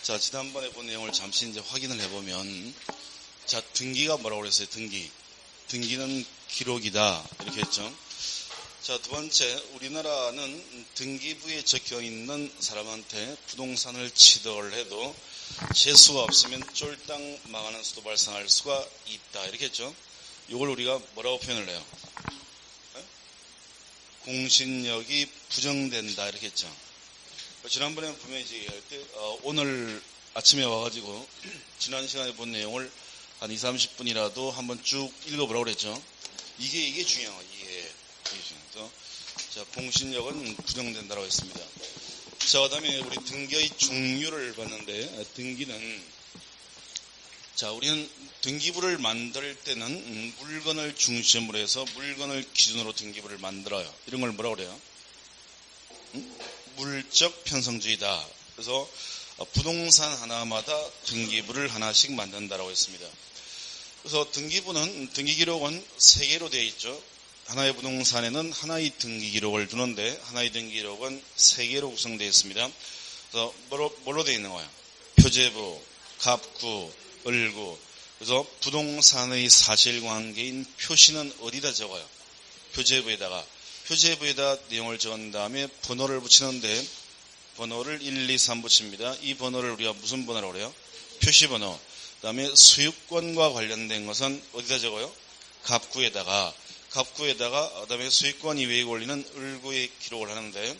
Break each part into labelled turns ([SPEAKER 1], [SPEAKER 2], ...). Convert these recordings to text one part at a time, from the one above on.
[SPEAKER 1] 자, 지난번에 본 내용을 잠시 이제 확인을 해보면, 자, 등기가 뭐라고 그랬어요? 등기는 기록이다. 이렇게 했죠. 자, 두 번째, 우리나라는 등기부에 적혀 있는 사람한테 부동산을 취득을 해도 재수가 없으면 쫄딱 망하는 수도 발생할 수가 있다. 이렇게 했죠. 이걸 우리가 뭐라고 표현을 해요? 공신력이 부정된다. 이렇게 했죠. 지난번에 분명히 얘기할 때, 오늘 아침에 와가지고, 지난 시간에 본 내용을 한 20, 30분이라도 한번 쭉 읽어보라고 그랬죠. 이게 중요한 거예요. 이게 중요해서. 자, 공신력은 부정된다고 했습니다. 자, 그 다음에 우리 등기의 종류를 봤는데, 등기는, 자, 우리는 등기부를 만들 때는 물건을 중심으로 해서 물건을 기준으로 등기부를 만들어요. 이런 걸 뭐라고 그래요? 물적 편성주의다. 그래서 부동산 하나마다 등기부를 하나씩 만든다라고 했습니다. 그래서 등기기록은 3개로 되어 있죠. 하나의 부동산에는 하나의 등기기록을 두는데 하나의 등기기록은 3개로 구성되어 있습니다. 그래서 뭘로 되어 있는 거예요? 표제부, 갑구, 을구. 그래서 부동산의 사실관계인 표시는 어디다 적어요? 표제부에다 내용을 적은 다음에 번호를 붙이는데 번호를 1, 2, 3 붙입니다. 이 번호를 우리가 무슨 번호라고 그래요? 표시번호. 그 다음에 소유권과 관련된 것은 어디다 적어요? 갑구에다가 그 다음에 소유권 이외에 걸리는 을구에 기록을 하는데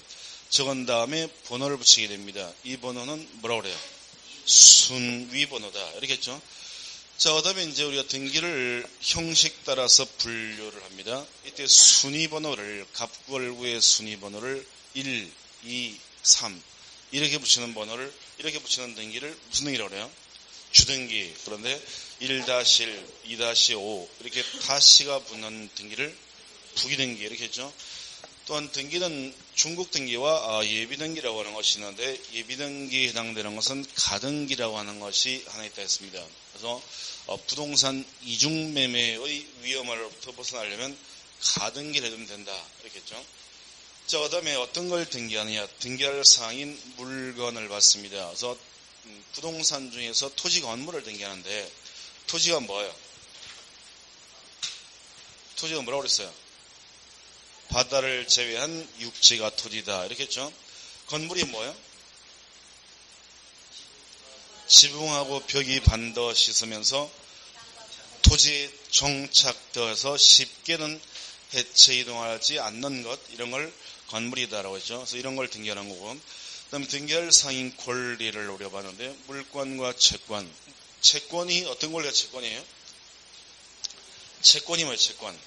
[SPEAKER 1] 적은 다음에 번호를 붙이게 됩니다. 이 번호는 뭐라고 그래요? 순위번호다. 이렇게 했죠. 자, 그 다음에 이제 우리가 등기를 형식 따라서 분류를 합니다. 이때 순위번호를, 갑구을구의 순위번호를 1, 2, 3 이렇게 붙이는 번호를, 이렇게 붙이는 등기를 무슨 등기라고 그래요? 주등기. 그런데 1-1, 2-5 이렇게 다시가 붙는 등기를 부기등기 이렇게 했죠. 또한 등기는 중국 등기와 예비등기라고 하는 것이 있는데 예비등기에 해당되는 것은 가등기라고 하는 것이 하나 있다 했습니다. 그래서 부동산 이중매매의 위험으로부터 벗어나려면 가등기를 해두면 된다 이렇게 했죠. 자, 그 다음에 어떤 걸 등기하느냐? 등기할 사항인 물건을 봤습니다. 그래서 부동산 중에서 토지 건물을 등기하는데 토지가 뭐예요? 토지가 뭐라고 그랬어요? 바다를 제외한 육지가 토지다 이렇게 했죠. 건물이 뭐예요? 지붕하고 벽이 반드시 있으면서 토지에 정착되어서 쉽게는 해체 이동하지 않는 것, 이런 걸 건물이다라고 했죠. 그래서 이런 걸 등기하는 거고, 그 다음에 등기할 상인 권리를 노려봤는데 물권과 채권. 채권이 어떤 권리가 채권이에요? 채권이 뭐예요? 채권.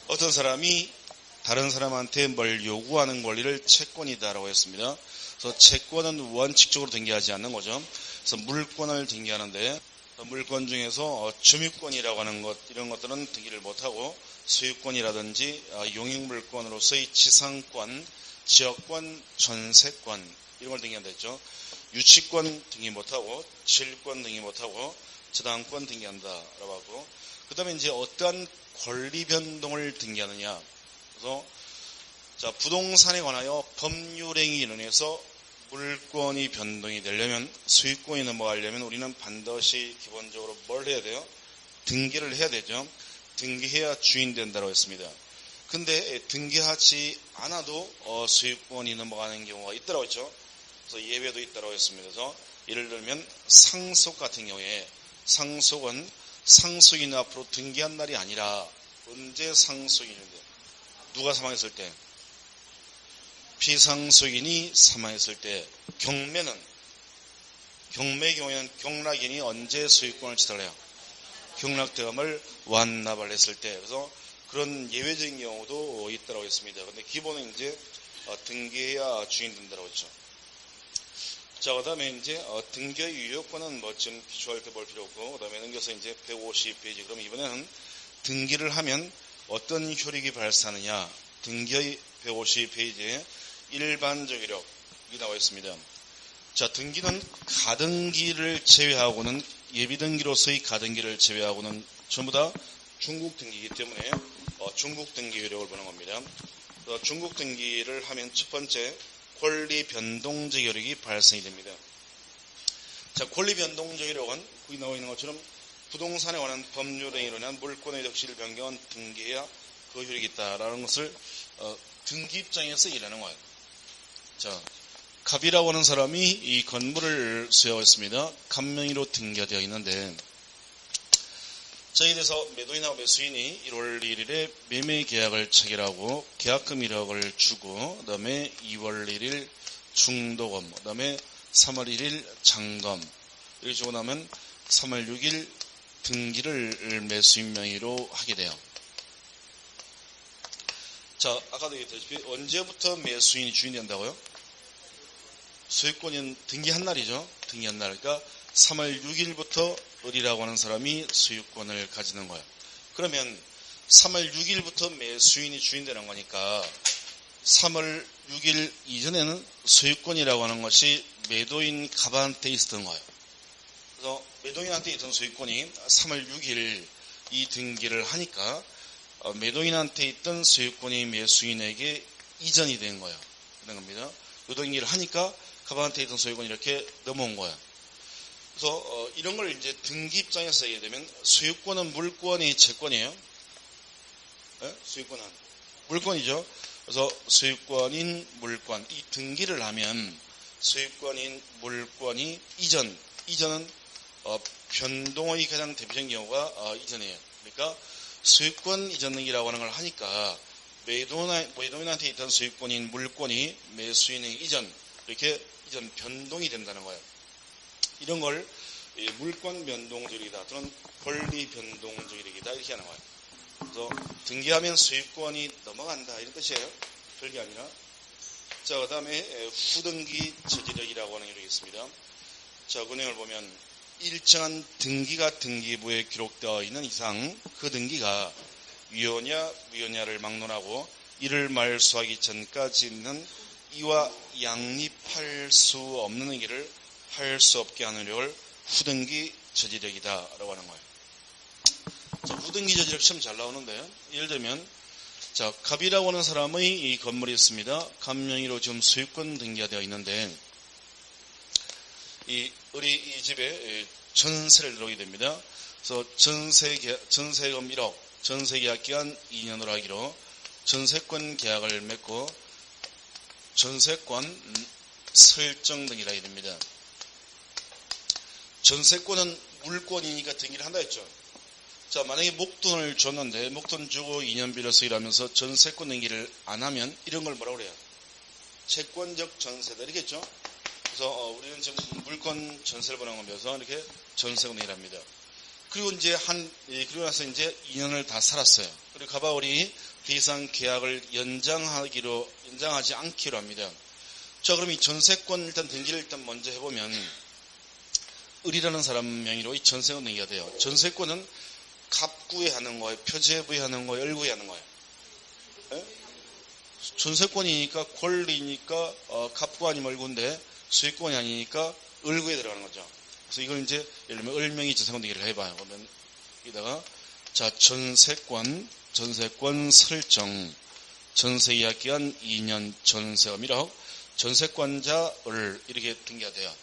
[SPEAKER 1] 어떤 사람이 다른 사람한테 뭘 요구하는 권리를 채권이다라고 했습니다. 그래서 채권은 원칙적으로 등기하지 않는 거죠. 그래서 물권을 등기하는데 물권 중에서 점유권이라고 하는 것, 이런 것들은 등기를 못하고 소유권이라든지 용익물권으로서의 지상권, 지역권, 전세권 이런 걸 등기한다 했죠. 유치권 등기 못하고 질권 등기 못하고 저당권 등기한다라고 하고, 그 다음에 이제 어떠한 권리 변동을 등기하느냐. 그래서 자, 부동산에 관하여 법률행위 인해서 물권이 변동이 되려면, 소유권이 넘어가려면 우리는 반드시 기본적으로 뭘 해야 돼요? 등기를 해야 되죠. 등기해야 주인 된다고 했습니다. 근데 등기하지 않아도 소유권이 넘어가는 경우가 있다고 했죠. 그래서 예외도 있다고 했습니다. 그래서 예를 들면 상속 같은 경우에, 상속은 상속인 앞으로 등기한 날이 아니라 언제 상속인인데? 누가 사망했을 때? 피상속인이 사망했을 때. 경매 경우에는 경락인이 언제 소유권을 취득을 해요? 경락대금을 완납을 했을 때. 그래서 그런 예외적인 경우도 있다고 했습니다. 근데 기본은 이제 등기해야 주인 된다고 했죠. 자, 그 다음에 이제 등기의 유효권은 뭐 지금 기초할 때 볼 필요 없고, 그 다음에 넘겨서 이제 150페이지. 그럼 이번에는 등기를 하면 어떤 효력이 발생하느냐. 등기의 150페이지에 일반적 효력이 나와 있습니다. 자, 등기는 가등기를 제외하고는, 예비등기로서의 가등기를 제외하고는 전부 다 중국 등기이기 때문에 중국 등기 효력을 보는 겁니다. 중국 등기를 하면 첫 번째 권리 변동적 효력이 발생이 됩니다. 자, 권리변동적이라고 한 거기 나와 있는 것처럼 부동산에 관한 법률에 의한 물권의 덕실 변경은 등기해야 그 효력이 있다라는 것을 등기 입장에서 일하는 거예요. 자, 갑이라고 하는 사람이 이 건물을 수여하고 있습니다. 갑명의로 등기되어 있는데, 자, 이에 대해서 매도인하고 매수인이 1월 1일에 매매 계약을 체결하고 계약금 1억을 주고, 그 다음에 2월 1일 중도금, 그 다음에 3월 1일 잔금, 이렇게 주고 나면 3월 6일 등기를 매수인 명의로 하게 돼요. 자, 아까도 얘기했다시피 언제부터 매수인이 주인이 된다고요? 소유권은 등기한 날이죠. 등기한 날. 그러니까 3월 6일부터 을이라고 하는 사람이 소유권을 가지는 거예요. 그러면 3월 6일부터 매수인이 주인 되는 거니까 3월 6일 이전에는 소유권이라고 하는 것이 매도인 갑한테 있었던 거예요. 그래서 매도인한테 있던 소유권이 3월 6일 이 등기를 하니까 매도인한테 있던 소유권이 매수인에게 이전이 된 거예요. 그런 겁니다. 이 등기를 하니까 갑한테 있던 소유권이 이렇게 넘어온 거예요. 그래서 이런 걸 이제 등기 입장에서 얘기하면 소유권은 물권이 채권이에요. 네? 소유권은 물권이죠. 그래서 소유권인 물권, 이 등기를 하면 소유권인 물권이 이전은 변동의 가장 대표적인 경우가 이전이에요. 그러니까 소유권 이전 등기라고 하는 걸 하니까 매도인한테 있던 소유권인 물권이 매수인의 이렇게 이전 변동이 된다는 거예요. 이런 걸 물권 변동적이다 또는 권리 변동적이다 이렇게 하는 거예요. 그래서 등기하면 소유권이 넘어간다 이런 뜻이에요. 별게 아니라. 자, 그 다음에 후등기 저지력이라고 하는 게 있습니다. 자, 그 내용을 보면 일정한 등기가 등기부에 기록되어 있는 이상 그 등기가 유효냐 무효냐를 막론하고 이를 말소하기 전까지 있는 이와 양립할 수 없는 얘기를 할 수 없게 하는 력을 후등기 저지력이다라고 하는 거예요. 자, 후등기 저지력 시험 잘 나오는데 예를 들면 자, 갑이라고 하는 사람의 이 건물이 있습니다. 갑명의로 지금 소유권 등기가 되어 있는데 을이 이 집에 전세를 들어오게 됩니다. 그래서 전세금 1억, 전세계약 기간 2년으로 하기로 전세권 계약을 맺고 전세권 설정 등기를 하게 됩니다. 전세권은 물권이니까 등기를 한다 했죠. 자, 만약에 목돈을 줬는데 목돈 주고 2년 빌려서 일하면서 전세권 등기를 안 하면 이런 걸 뭐라고 그래요? 채권적 전세다 이렇겠죠. 그래서 우리는 지금 물권 전세를 보내면서 이렇게 전세권 등기를 합니다. 그리고 이제 그리고 나서 이제 2년을 다 살았어요. 그리고 가바울이 더 이상 계약을 연장하지 않기로 합니다. 자, 그럼 이 전세권 일단 등기를 일단 먼저 해보면 을이라는 사람 명의로 이 전세권 등기가 돼요. 전세권은 갑구에 하는 거예요? 표제부에 하는 거예요? 을구에 하는 거예요? 네? 전세권이니까 권리니까 갑구 아니면 을구인데 소유권이 아니니까 을구에 들어가는 거죠. 그래서 이걸 이제 예를 들면 을명의 전세권 등기를 해봐요. 그러면 여기다가 자, 전세권 설정 전세계약 기간 2년 전세금 1억 전세권자 을 이렇게 등기가 돼요.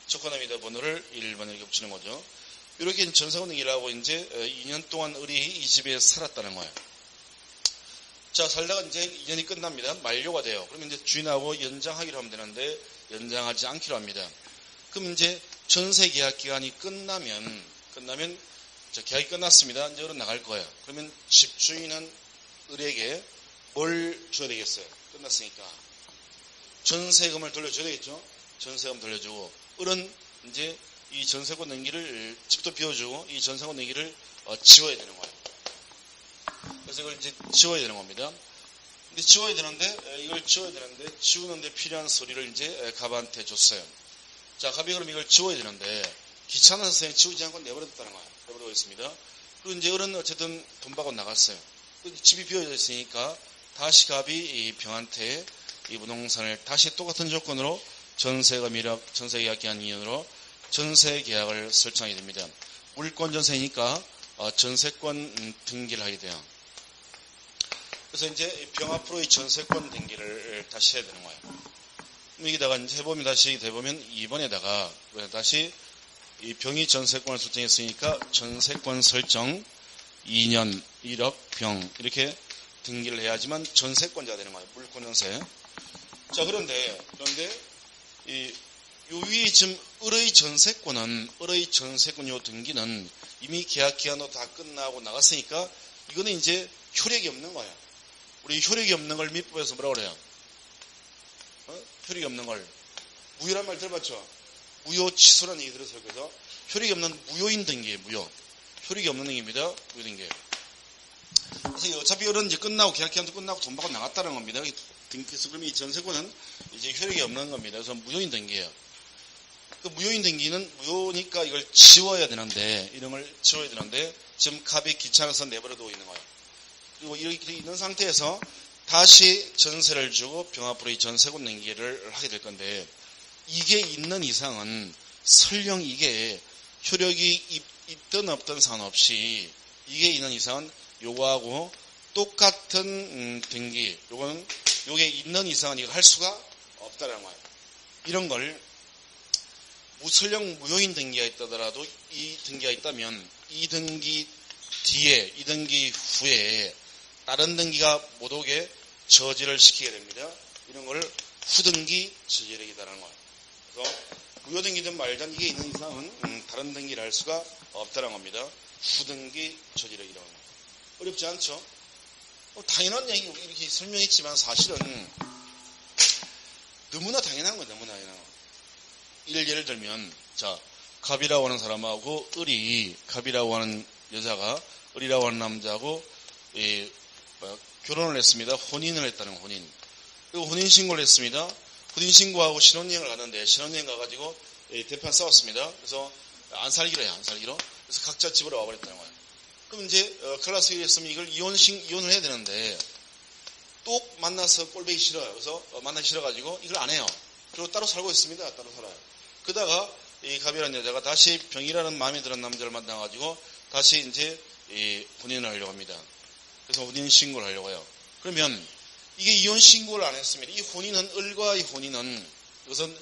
[SPEAKER 1] 조건합니다 번호를 1번 이렇게 붙이는 거죠. 이렇게 전세권 등기를 하고 이제 2년 동안 을이 이 집에 살았다는 거예요. 자, 살다가 이제 2년이 끝납니다. 만료가 돼요. 그러면 이제 주인하고 연장하기로 하면 되는데 연장하지 않기로 합니다. 그럼 이제 전세 계약 기간이 끝나면 자, 계약이 끝났습니다. 이제 을은 나갈 거예요. 그러면 집주인은 을에게 뭘 줘야 되겠어요? 끝났으니까 전세금을 돌려줘야 되겠죠. 전세금 돌려주고 을은 이제 이 전세권 등기를 집도 비워주고 이 전세권 등기를 지워야 되는 거예요. 그래서 이걸 이제 지워야 되는 겁니다. 근데 이걸 지워야 되는데 지우는데 필요한 서류를 이제 갑한테 줬어요. 자, 갑이 그럼 이걸 지워야 되는데 귀찮아서 지우지 않고 내버려뒀다는 거예요. 내버려두고 있습니다. 그리고 이제 을은 어쨌든 돈 받고 나갔어요. 집이 비워져 있으니까 다시 갑이 이 병한테 이 부동산을 다시 똑같은 조건으로 전세금 1억, 전세계약 기간 2년으로 전세계약을 설정하게 됩니다. 물권 전세니까 전세권 등기를 하게 돼요. 그래서 이제 병 앞으로 이 전세권 등기를 다시 해야 되는 거예요. 여기다가 이제 해보면 다시 돼보면 2번에다가 다시 이 병이 전세권을 설정했으니까 전세권 설정 2년 1억 병 이렇게 등기를 해야지만 전세권자가 되는 거예요. 물권 전세. 자, 그런데 이 요 위에 지금 을의 전세권은 요 등기는 이미 계약 기한도 다 끝나고 나갔으니까 이거는 이제 효력이 없는 거야. 우리 효력이 없는 걸 민법에서 뭐라고 그래요? 효력이 없는 걸 무효란 말 들어봤죠? 무효 취소라는 얘기 들었어요. 그래서 효력이 없는 무효인 등기예요. 무효. 효력이 없는 등기입니다. 무효 등기. 그래서 어차피 이런 이제 끝나고 계약 기한도 끝나고 돈 받고 나갔다는 겁니다. 그래서 그러면 이 전세권은 이제 효력이 없는 겁니다. 그래서 무효인 등기예요. 그 무효인 등기는 무효니까 이걸 지워야 되는데 이런 걸 지워야 되는데 지금 갑이 귀찮아서 내버려두고 있는 거예요. 그리고 이렇게 있는 상태에서 다시 전세를 주고 병 앞으로 이 전세권 등기를 하게 될 건데 이게 있는 이상은 설령 이게 효력이 있든 없든 상관없이 이게 있는 이상은 요거하고 똑같은 등기 요게 있는 이상은 이거 할 수가 없다라는 거예요. 이런 걸 설령 무효인 등기가 있다더라도 이 등기가 있다면 이 등기 뒤에 이 등기 후에 다른 등기가 못 오게 저지를 시키게 됩니다. 이런 걸 후등기 저지력이다라는 거예요. 그래서 무효 등기든 말든 이게 있는 이상은 다른 등기를 할 수가 없다는 겁니다. 후등기 저지력이라고 합니다. 어렵지 않죠? 당연한 얘기 이렇게 설명했지만 사실은 너무나 당연한 거예요. 너무나 당연한 거. 예를 들면 자 갑이라고 하는 사람하고 갑이라고 하는 여자가 을이라고 하는 남자하고 결혼을 했습니다. 혼인을 했다는 혼인. 그리고 혼인신고를 했습니다. 혼인신고하고 신혼여행을 갔는데 신혼여행 가가지고 대판 싸웠습니다. 그래서 안 살기로 해요. 안 살기로. 그래서 각자 집으로 와버렸다는 거예요. 그럼 이제 클라스 했으면 이걸 이혼을 해야 되는데 또 만나서 꼴보기 싫어요. 그래서 만나기 싫어가지고 이걸 안 해요. 그리고 따로 살고 있습니다. 따로 살아요. 그러다가 이 갑이라는 여자가 다시 병이라는 마음에 드는 남자를 만나가지고 다시 이제 혼인을 하려고 합니다. 그래서 혼인 신고를 하려고 해요. 그러면 이게 이혼 신고를 안 했습니다. 이 혼인은 을과의 혼인은 이것은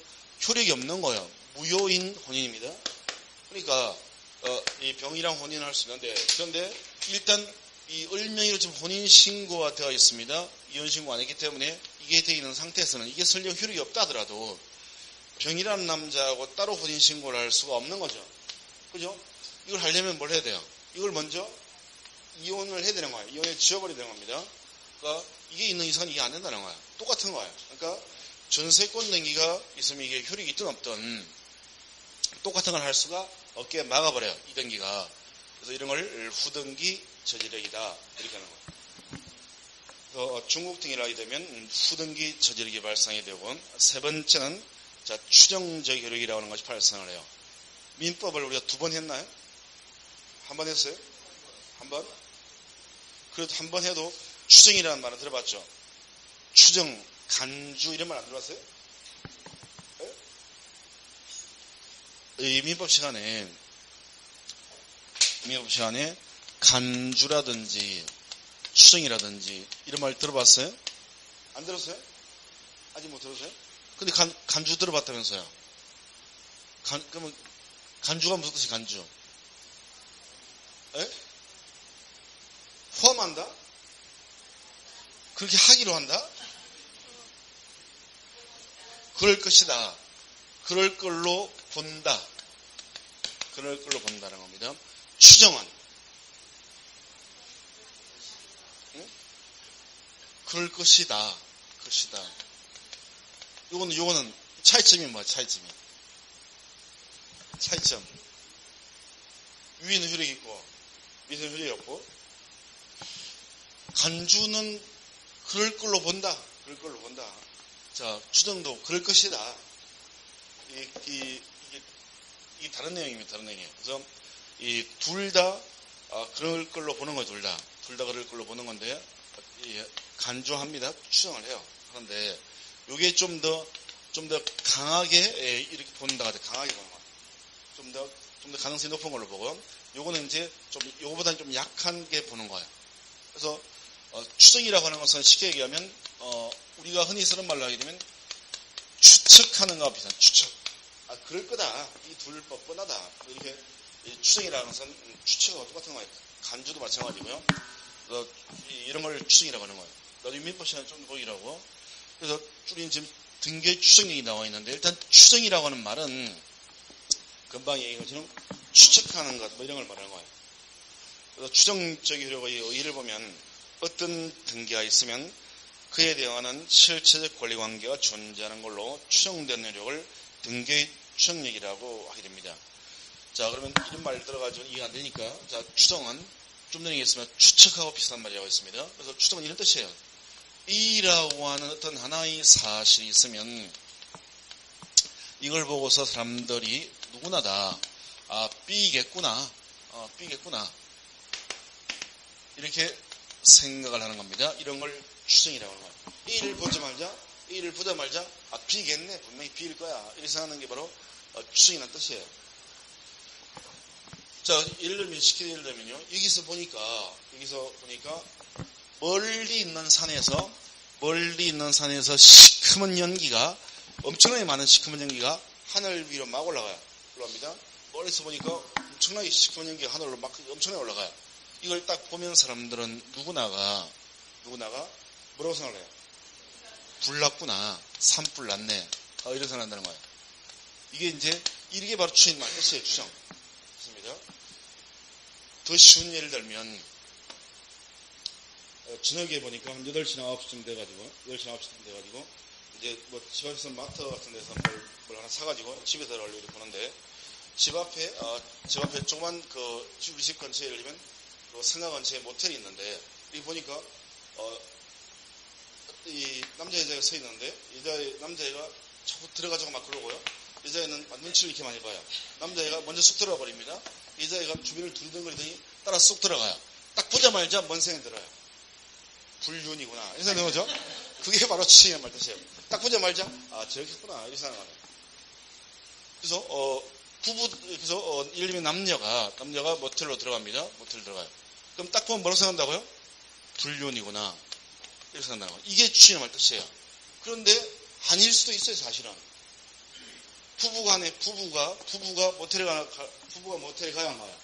[SPEAKER 1] 효력이 없는 거예요. 무효인 혼인입니다. 그러니까 이 병이랑 혼인을 할 수 있는데 그런데 일단 이 을명의로 지금 혼인 신고가 되어 있습니다. 이혼 신고 안 했기 때문에 이게 되어 있는 상태에서는 이게 설령 효력이 없다 하더라도 병이라는 남자하고 따로 혼인 신고를 할 수가 없는 거죠. 그죠? 이걸 하려면 뭘 해야 돼요? 이걸 먼저 이혼을 해야 되는 거예요. 이혼에 지워버려야 되는 겁니다. 그러니까 이게 있는 이상은 이게 안 된다는 거예요. 똑같은 거예요. 그러니까 전세권 등기가 있으면 이게 효력이 있든 없든 똑같은 걸 할 수가 없게 막아버려요. 이 등기가. 그래서 이런 걸 후등기 저지력이다. 이렇게 하는 거예요. 중국 등기를 하게 되면 후등기 저지력이 발생이 되고 세 번째는 자, 추정적 효력이라고 하는 것이 발생을 해요. 민법을 우리가 2번 했나요? 한 번 했어요? 한 번? 그래도 한 번 해도 추정이라는 말은 들어봤죠? 추정, 간주 이런 말 안 들어봤어요? 이 민법 시간에 간주라든지 추정이라든지 이런 말 들어봤어요? 안 들었어요? 아직 못 들었어요? 근데 간주 들어봤다면서요? 그러면 간주가 무슨 뜻이 간주? 에? 포함한다? 그렇게 하기로 한다? 그럴 것이다. 그럴 걸로 본다. 그럴 걸로 본다는 겁니다. 추정은 응? 그럴 것이다. 요거는 차이점이 뭐야? 차이점. 위는 효력이 있고 밑에는 효력이 없고 간주는 그럴 걸로 본다. 자, 추정도 그럴 것이다. 이게 다른 내용입니다. 다른 내용이에요. 그래서 이 둘 다 그럴 걸로 보는 거예요. 둘 다 그럴 걸로 보는 건데 간주합니다. 추정을 해요. 하는데 요게 좀 더 강하게 이렇게 본다. 강하게 보는 거예요. 좀 더 가능성이 높은 걸로 보고 요거는 이제 요거보다는 좀 약한 게 보는 거예요. 그래서 추정이라고 하는 것은 쉽게 얘기하면 우리가 흔히 쓰는 말로 하게 되면 추측하는 거와 비슷한 추측. 그럴 거다. 이 둘 뻔뻔하다. 이렇게 추정이라는 것은 추측하고 똑같은 거예요. 간주도 마찬가지고요. 이런 걸 추정이라고 하는 거예요. 나중에 민법 시간에 좀 보이라고. 그래서 우리는 지금 등교의 추정력이 나와 있는데, 일단 추정이라고 하는 말은 금방 얘기한 것처럼 추측하는 것, 이런 걸 말하는 거예요. 그래서 추정적인 효력의 예를 보면 어떤 등기가 있으면 그에 대한 실체적 권리관계가 존재하는 걸로 추정되는 효력을 등교의 추정력이라고 하게 됩니다. 자, 그러면 이런 말 들어가지고 이해가 안 되니까, 자, 추정은 좀 전에 얘기했으면 추측하고 비슷한 말이라고 했습니다. 그래서 추정은 이런 뜻이에요. A라고 하는 어떤 하나의 사실이 있으면 이걸 보고서 사람들이 누구나 다 B겠구나, B겠구나 이렇게 생각을 하는 겁니다. 이런 걸 추정이라고 하는 거예요. A를 보자마자 B겠네, 분명히 B일 거야 이렇게 생각하는 게 바로 추정이라는 뜻이에요. 자, 예를 들면요, 여기서 보니까 멀리 있는 산에서 시커먼 연기가, 엄청나게 많은 시커먼 연기가 하늘 위로 막 올라갑니다. 멀리서 보니까 엄청나게 시커먼 연기가 하늘로 막 엄청나게 올라가요. 이걸 딱 보면 사람들은 누구나가 뭐라고 생각을 해요? 불났구나, 산불 났네, 이렇게 생각한다는 거예요. 이게 바로 추정인 말 뜻이에요. 추정. 맞습니다. 더 쉬운 예를 들면, 저녁에 보니까 한 8시나 9시쯤 돼가지고, 이제 집 앞에서 마트 같은 데서 뭘 하나 사가지고 집에 들어가려고 이렇게 보는데, 집 앞에 조그만 우리 집 근처에 예를 들면, 상가 근처에 모텔이 있는데, 여기 보니까, 이 남자 여자가 서 있는데, 남자애가 자꾸 들어가자고 막 그러고요. 여자애는 눈치를 이렇게 많이 봐요. 남자애가 먼저 쑥 들어가 버립니다. 여자애가 주변을 두리번거리더니 따라 쑥 들어가요. 딱 보자마자 뭔 생각이 들어요? 불륜이구나. 이렇게 생각하는 거죠? 그게 바로 추정이란 말 뜻이에요. 딱 보자마자, 저렇겠구나. 이렇게 생각하는 거예요. 그래서, 예를 들면 남녀가 모텔로 들어갑니다. 모텔 들어가요. 그럼 딱 보면 뭐라고 생각한다고요? 불륜이구나. 이렇게 생각한다는 거예요. 이게 추정이란 말 뜻이에요. 그런데 아닐 수도 있어요, 사실은. 부부가 모텔에 가야 안 가요?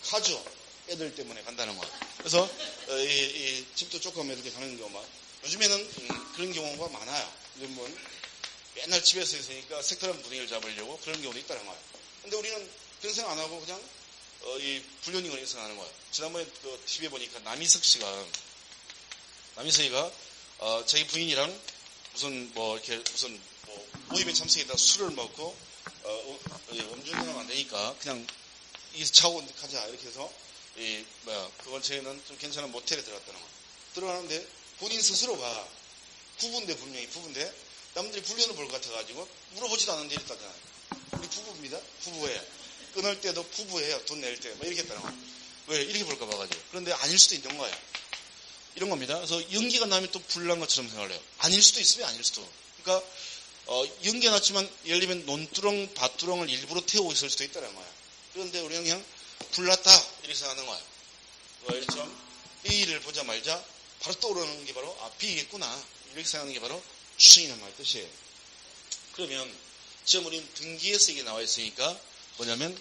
[SPEAKER 1] 가죠. 애들 때문에 간다는 거예요. 그래서 이 집도 조금 이렇게 가는 경우만, 요즘에는 그런 경우가 많아요. 이런 맨날 집에서 있으니까 색다른 분위기를 잡으려고 그런 경우도 있다는 거예요. 근데 우리는 그런 생각 안 하고 그냥 이 불륜이거나 생각하는 거예요. 지난번에 TV에 보니까 남희석 씨가 자기 부인이랑 무슨 모임에 참석했다가 술을 먹고 음주운전하면 안 되니까 그냥 여기서 자고 가자 이렇게 해서 그 근처에는 좀 괜찮은 모텔에 들어갔다는 거예요. 들어가는데 본인 스스로가 분명히 부부인데 남들이 불륜을 볼 것 같아가지고 물어보지도 않는데 이랬다잖아요. 우리 부부입니다. 부부예요. 끊을 때도 부부예요. 돈 낼 때 이렇게 했다는 거예요. 왜? 이렇게 볼까 봐가지고. 그런데 아닐 수도 있는 거예요. 이런 겁니다. 그래서 연기가 나면 또 불난 것처럼 생각을 해요. 아닐 수도 있으면 아닐 수도. 그러니까 연기가 났지만 예를 들면 논두렁, 밭두렁을 일부러 태우고 있을 수도 있다는 거예요. 그런데 우리는 그냥 불났다 이렇게 생각하는 거예요. 이처럼 A를 보자마자 바로 떠오르는 게 바로 B겠구나 이렇게 생각하는 게 바로 추정이란 말 뜻이에요. 그러면 지금 우리는 등기에서 이게 나와 있으니까 뭐냐면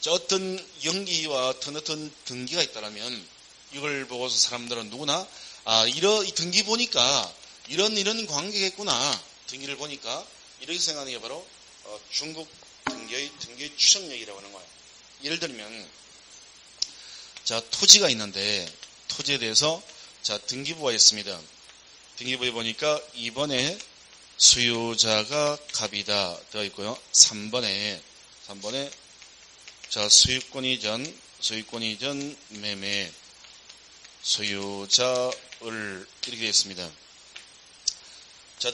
[SPEAKER 1] 어떤 연기와 어떤 등기가 있다면 이걸 보고서 사람들은 누구나 이 등기 보니까 이런 관계겠구나. 등기를 보니까 이렇게 생각하는 게 바로 중국 등기의 추정력이라고 하는 거예요. 예를 들면 토지가 있는데 토지에 대해서 등기부가 있습니다. 등기부에 보니까 2번에 수요자가 갑이다 되어 있고요. 3번에 소유권 이전 매매 소유자을 이렇게 되어 있습니다.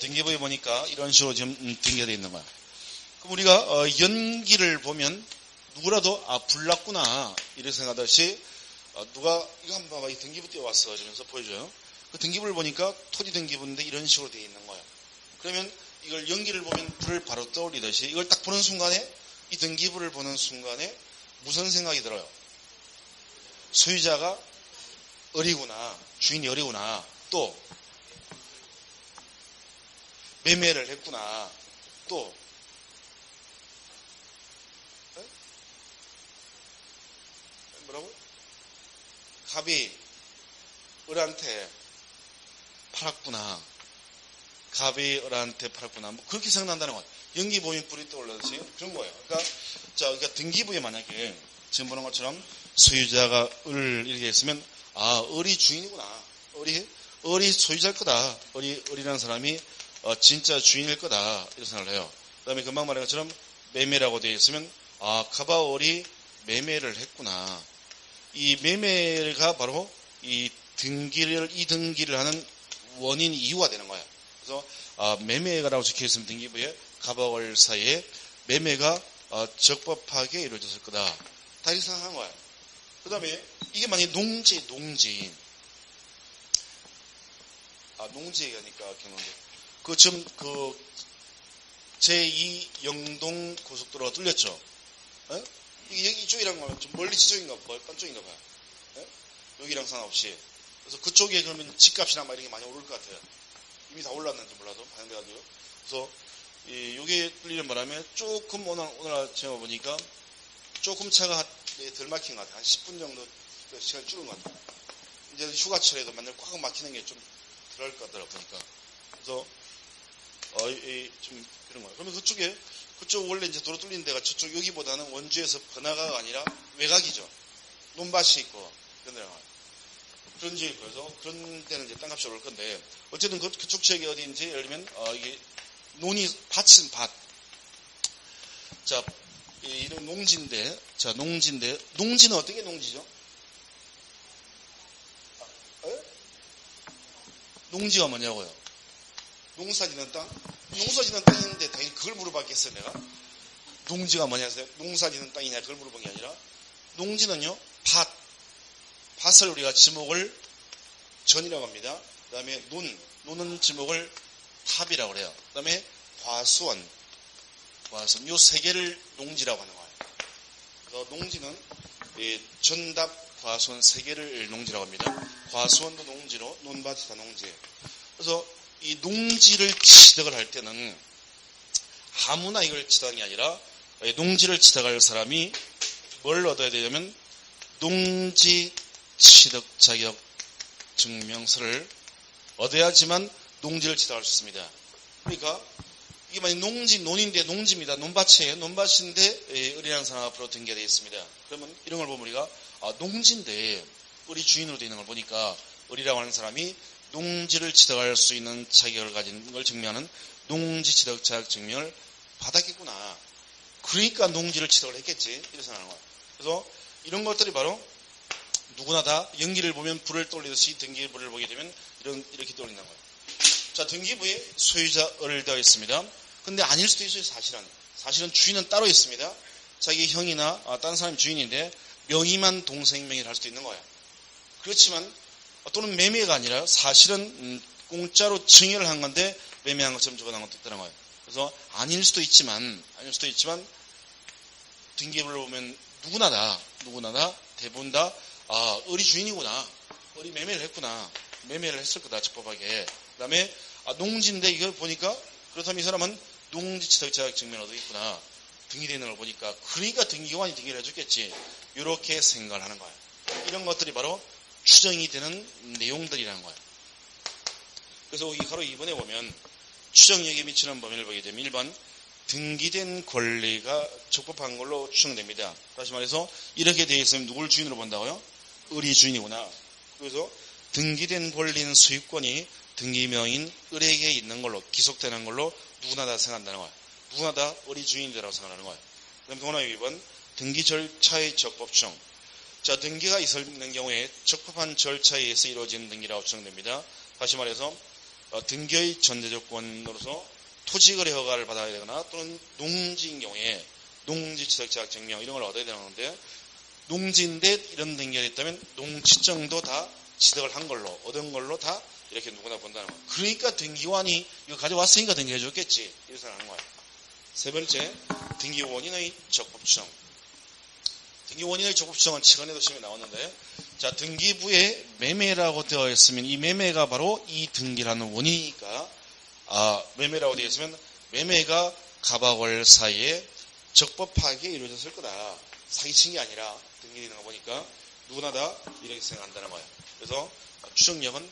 [SPEAKER 1] 등기부에 보니까 이런 식으로 지금 등기가 되어 있는 거야. 그럼 우리가 연기를 보면 누구라도 불났구나 이렇게 생각하듯이 누가 이거 한번 봐봐 이 등기부 띄워왔어 이러면서 보여줘요. 그 등기부를 보니까 토지 등기부인데 이런 식으로 되어 있는 거예요. 그러면 이걸 연기를 보면 불을 바로 떠올리듯이 이걸 딱 보는 순간에 이 등기부를 보는 순간에 무슨 생각이 들어요? 소유자가 어리구나, 주인이 어리구나, 또 매매를 했구나, 또 뭐라고? 갑이 을한테 팔았구나. 갑이 을한테 팔았구나. 뭐 그렇게 생각난다는 거예요. 연기 보면 불이 떠올라듯이 그런 거예요. 그러니까 등기부에 만약에 지금 보는 것처럼 소유자가 을 이렇게 했으면 을이 주인이구나. 을이 소유자일 거다. 을이라는 사람이 진짜 주인일 거다. 이런 생각을 해요. 그 다음에 금방 말한 것처럼 매매라고 되어 있으면 갑과 을이 매매를 했구나. 이 매매가 바로 이 등기를 하는 원인 이유가 되는 거예요. 그래서 매매가라고 적혀 있으면 등기부에 갑과 을 사이에 매매가 적법하게 이루어졌을 거다. 다 이렇게 생각한 거예요. 그 다음에 이게 만약에 농지 얘기하니까 기억나는데 지금 제2 영동 고속도로가 뚫렸죠. 에? 이게 이쪽이란 거는 좀 멀리 지쪽인가 봐요. 딴 쪽인가 봐요. 에? 여기랑 상관없이. 그래서 그쪽에 그러면 집값이나 막 이런 게 많이 오를 것 같아요. 이미 다 올랐는지 몰라도 반영돼가지고. 그래서 요게 뚫리는 바람에 조금 오늘 제가 보니까 조금 차가 덜 막힌 것 같아요. 한 10분 정도 시간이 줄은 것 같아요. 이제 휴가철에도 맨날 꽉 막히는 게 좀 덜할 것 같더라고요. 보니까. 그래서 좀 그런 거예요. 그러면 그쪽 원래 이제 도로 뚫리는 데가 저쪽 여기보다는 원주에서 번화가가 아니라 외곽이죠. 논밭이 있고 그런 데가 그런 지역이 있고 그래서 그런 데는 이제 땅값이 오를 건데 어쨌든 그쪽 지역이 어디인지 예를 들면 이게 밭은 밭. 자, 이런 농지인데 농지는 어떻게 농지죠? 농지가 뭐냐고요? 농사짓는 땅? 농사짓는 땅인데 당연히 그걸 물어봤겠어요, 내가? 농지가 뭐냐세요? 농사짓는 땅이냐 그걸 물어본 게 아니라 농지는요, 밭을 우리가 지목을 전이라고 합니다. 그 다음에 논은 지목을 탑이라고 그래요. 그 다음에 과수원 요 세 개를 농지라고 하는 거예요. 그래서 농지는 전답, 과수원 세 개를 농지라고 합니다. 과수원도 농지로 논밭이 다 농지예요. 그래서 이 농지를 취득을 할 때는 아무나 이걸 취득하는 게 아니라 농지를 취득할 사람이 뭘 얻어야 되냐면 농지 취득 자격 증명서를 얻어야지만 농지를 취득할 수 있습니다. 그러니까 이게 만약 논인데 농지입니다. 논밭이에요. 논밭인데 을이라는 사람 앞으로 등기되어 있습니다. 그러면 이런 걸 보면 우리가 농지인데 을이 주인으로 되어 있는 걸 보니까 을이라고 하는 사람이 농지를 취득할 수 있는 자격을 가진 걸 증명하는 농지 취득 자격 증명을 받았겠구나. 그러니까 농지를 취득을 했겠지. 이렇게 생각하는 거예요. 그래서 이런 것들이 바로 누구나 다 연기를 보면 불을 떠올리듯이 등기부를 보게 되면 이렇게 떠올린다는 거예요. 자, 등기부에 소유자 을 되어 있습니다. 근데 아닐 수도 있어요, 사실은 주인은 따로 있습니다. 자기 형이나 다른 사람이 주인인데 명의만 동생 명의를 할 수도 있는 거예요. 그렇지만 또는 매매가 아니라 사실은 공짜로 증여를 한 건데 매매한 것처럼 적어놓은 것도 있다는 거예요. 그래서 아닐 수도 있지만 등기부를 보면 누구나 다 대부분 다 을이 주인이구나. 을이 매매를 했구나. 매매를 했을 거다, 적법하게. 그 다음에 농지인데 이걸 보니까 그렇다면 이 사람은 농지 취득 자격 증명을 얻었겠구나. 등기되어 있는 걸 보니까 그러니까 등기관이 등기를 해줬겠지. 이렇게 생각을 하는 거예요. 이런 것들이 바로 추정이 되는 내용들이라는 거예요. 그래서 여기 가로 2번에 보면 추정력에 미치는 범위를 보게 되면 1번 등기된 권리가 적법한 걸로 추정됩니다. 다시 말해서 이렇게 되어 있으면 누굴 주인으로 본다고요? 을이 주인이구나. 그래서 등기된 권리는 소유권이 등기명인 을에게 있는 걸로 기속되는 걸로 누구나 다 생각한다는 거예요. 누구나 다 을이 주인이라고 생각하는 거예요. 그럼 동원아 2번 등기 절차의 적법 추정. 자, 등기가 있는 경우에 적법한 절차에 의해서 이루어지는 등기라고 추정됩니다. 다시 말해서 등기의 전제 조건으로서 토지거래 허가를 받아야 되거나 또는 농지인 경우에 농지 취득 자격 증명 이런 걸 얻어야 되는 건데 농지인데 이런 등기가 있다면 농지증도 다 취득을 한 걸로 얻은 걸로 다 이렇게 누구나 본다는 거예요. 그러니까 등기관이 이거 가져왔으니까 등기해 줬겠지 이렇게 생각하는 거예요. 세 번째 등기 원인의 적법 추정. 등기 원인의 적법 추정은 최근에도 시험에 나왔는데 자, 등기부에 매매라고 되어 있으면 이 매매가 바로 이 등기라는 원인이니까 매매라고 되어 있으면 매매가 갑과 을 사이에 적법하게 이루어졌을 거다. 사기친 게 아니라 등기되는 거 보니까 누구나 다 이렇게 생각한다는 거예요. 그래서 추정력은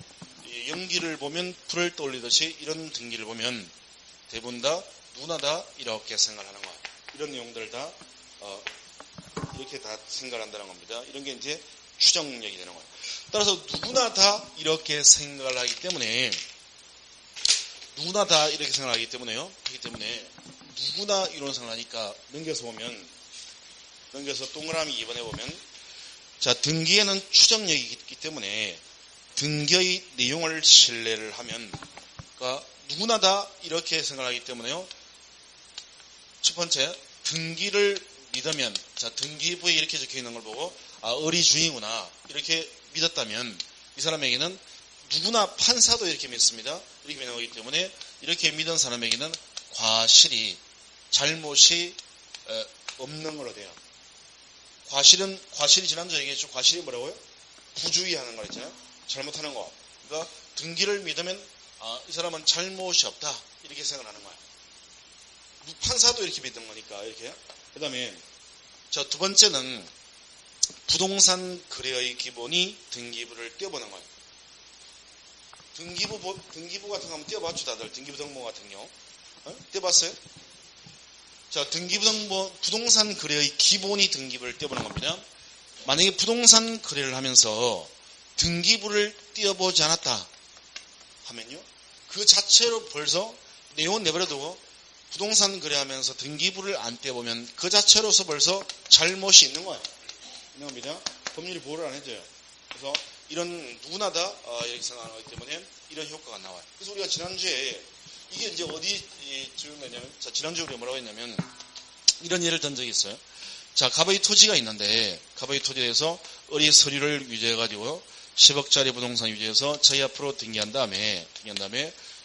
[SPEAKER 1] 연기를 보면 불을 떠올리듯이 이런 등기를 보면 대부분 다 누구나 다 이렇게 생각하는 거예요. 이런 내용들을 다 이렇게 다 생각한다는 겁니다. 이런 게 이제 추정력이 되는 거예요. 따라서 누구나 다 이렇게 생각을 하기 때문에 누구나 다 이렇게 생각하기 때문에요. 그렇기 때문에 누구나 이런 생각을 하니까 넘겨서 동그라미 2번에 보면 자, 등기에는 추정력이 있기 때문에 등기의 내용을 신뢰를 하면 그러니까 누구나 다 이렇게 생각하기 때문에요. 첫 번째, 등기를 믿으면 자, 등기부에 이렇게 적혀 있는 걸 보고 의리주의구나 이렇게 믿었다면 이 사람에게는 누구나 판사도 이렇게 믿습니다. 이렇게 믿는 거기 때문에 이렇게 믿은 사람에게는 잘못이 없는 걸로 돼요. 과실이 지난주에 얘기했죠. 과실이 뭐라고요? 부주의하는 거 있잖아요. 잘못하는 거. 그러니까 등기를 믿으면 이 사람은 잘못이 없다 이렇게 생각하는 거예요. 판사도 이렇게 믿는 거니까 이렇게. 그 다음에 자, 두 번째는 부동산 거래의 기본이 등기부를 떼어보는 거예요. 등기부 같은 거 한번 떼어봤죠, 다들. 등기부 등본 같은 경우. 떼어봤어요? 자, 부동산 거래의 기본이 등기부를 떼어보는 겁니다. 만약에 부동산 거래를 하면서 등기부를 떼어보지 않았다 하면요. 그 자체로 벌써 내용은 내버려두고 부동산 거래하면서 등기부를 안 떼어보면 그 자체로서 벌써 잘못이 있는 거예요. 있는 겁니다. 법률이 보호를 안 해줘요. 그래서 이런 누구나 다 이렇게 생각하는 거기 때문에 이런 효과가 나와요. 그래서 우리가 지난주에 이게 이제 어디 지금 자, 지난주에 우리가 뭐라고 했냐면 이런 예를 든 적이 있어요. 자, 갑의 토지가 있는데 갑의 토지에 대해서 의리 서류를 유지해가지고 10억짜리 부동산 유지해서 저희 앞으로 등기한 다음에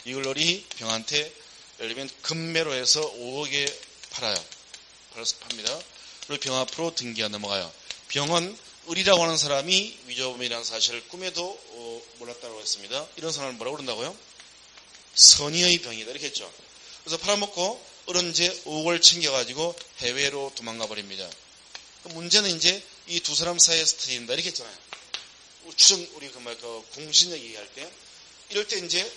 [SPEAKER 1] 이걸 의리 병한테 예를 들면 금매로 해서 5억에 팔아요. 팔아서 팝니다. 그리고 병 앞으로 등기가 넘어가요. 병은 의리라고 하는 사람이 위조범이라는 사실을 꿈에도 몰랐다고 했습니다. 이런 사람을 뭐라고 그런다고요? 선의의 병이다 이렇게 했죠. 그래서 팔아먹고 을은 이제 5억을 챙겨가지고 해외로 도망가 버립니다. 문제는 이제 이 두 사람 사이에서 터진다 이렇게 했잖아요. 우리 공신력 얘기할 때 이럴 때 이제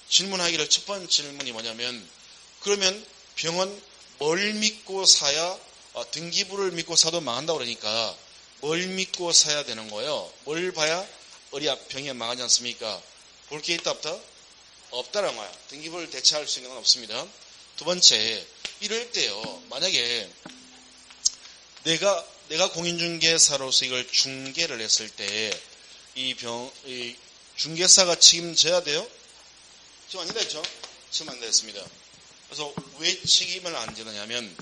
[SPEAKER 1] 질문하기를 첫 번째 질문이 뭐냐면 그러면 병은 뭘 믿고 사야 등기부를 믿고 사도 망한다고 그러니까 뭘 믿고 사야 되는 거예요? 뭘 봐야 병이 망하지 않습니까? 볼 게 있다 없다? 없다라는 거야. 등기부를 대체할 수 있는 건 없습니다. 두 번째, 이럴 때요. 만약에 내가 공인중개사로서 이걸 중개를 했을 때 이 중개사가 책임져야 돼요? 지금 안 된다 했죠? 지금 안 됐습니다. 그래서 왜 책임을 안 지느냐면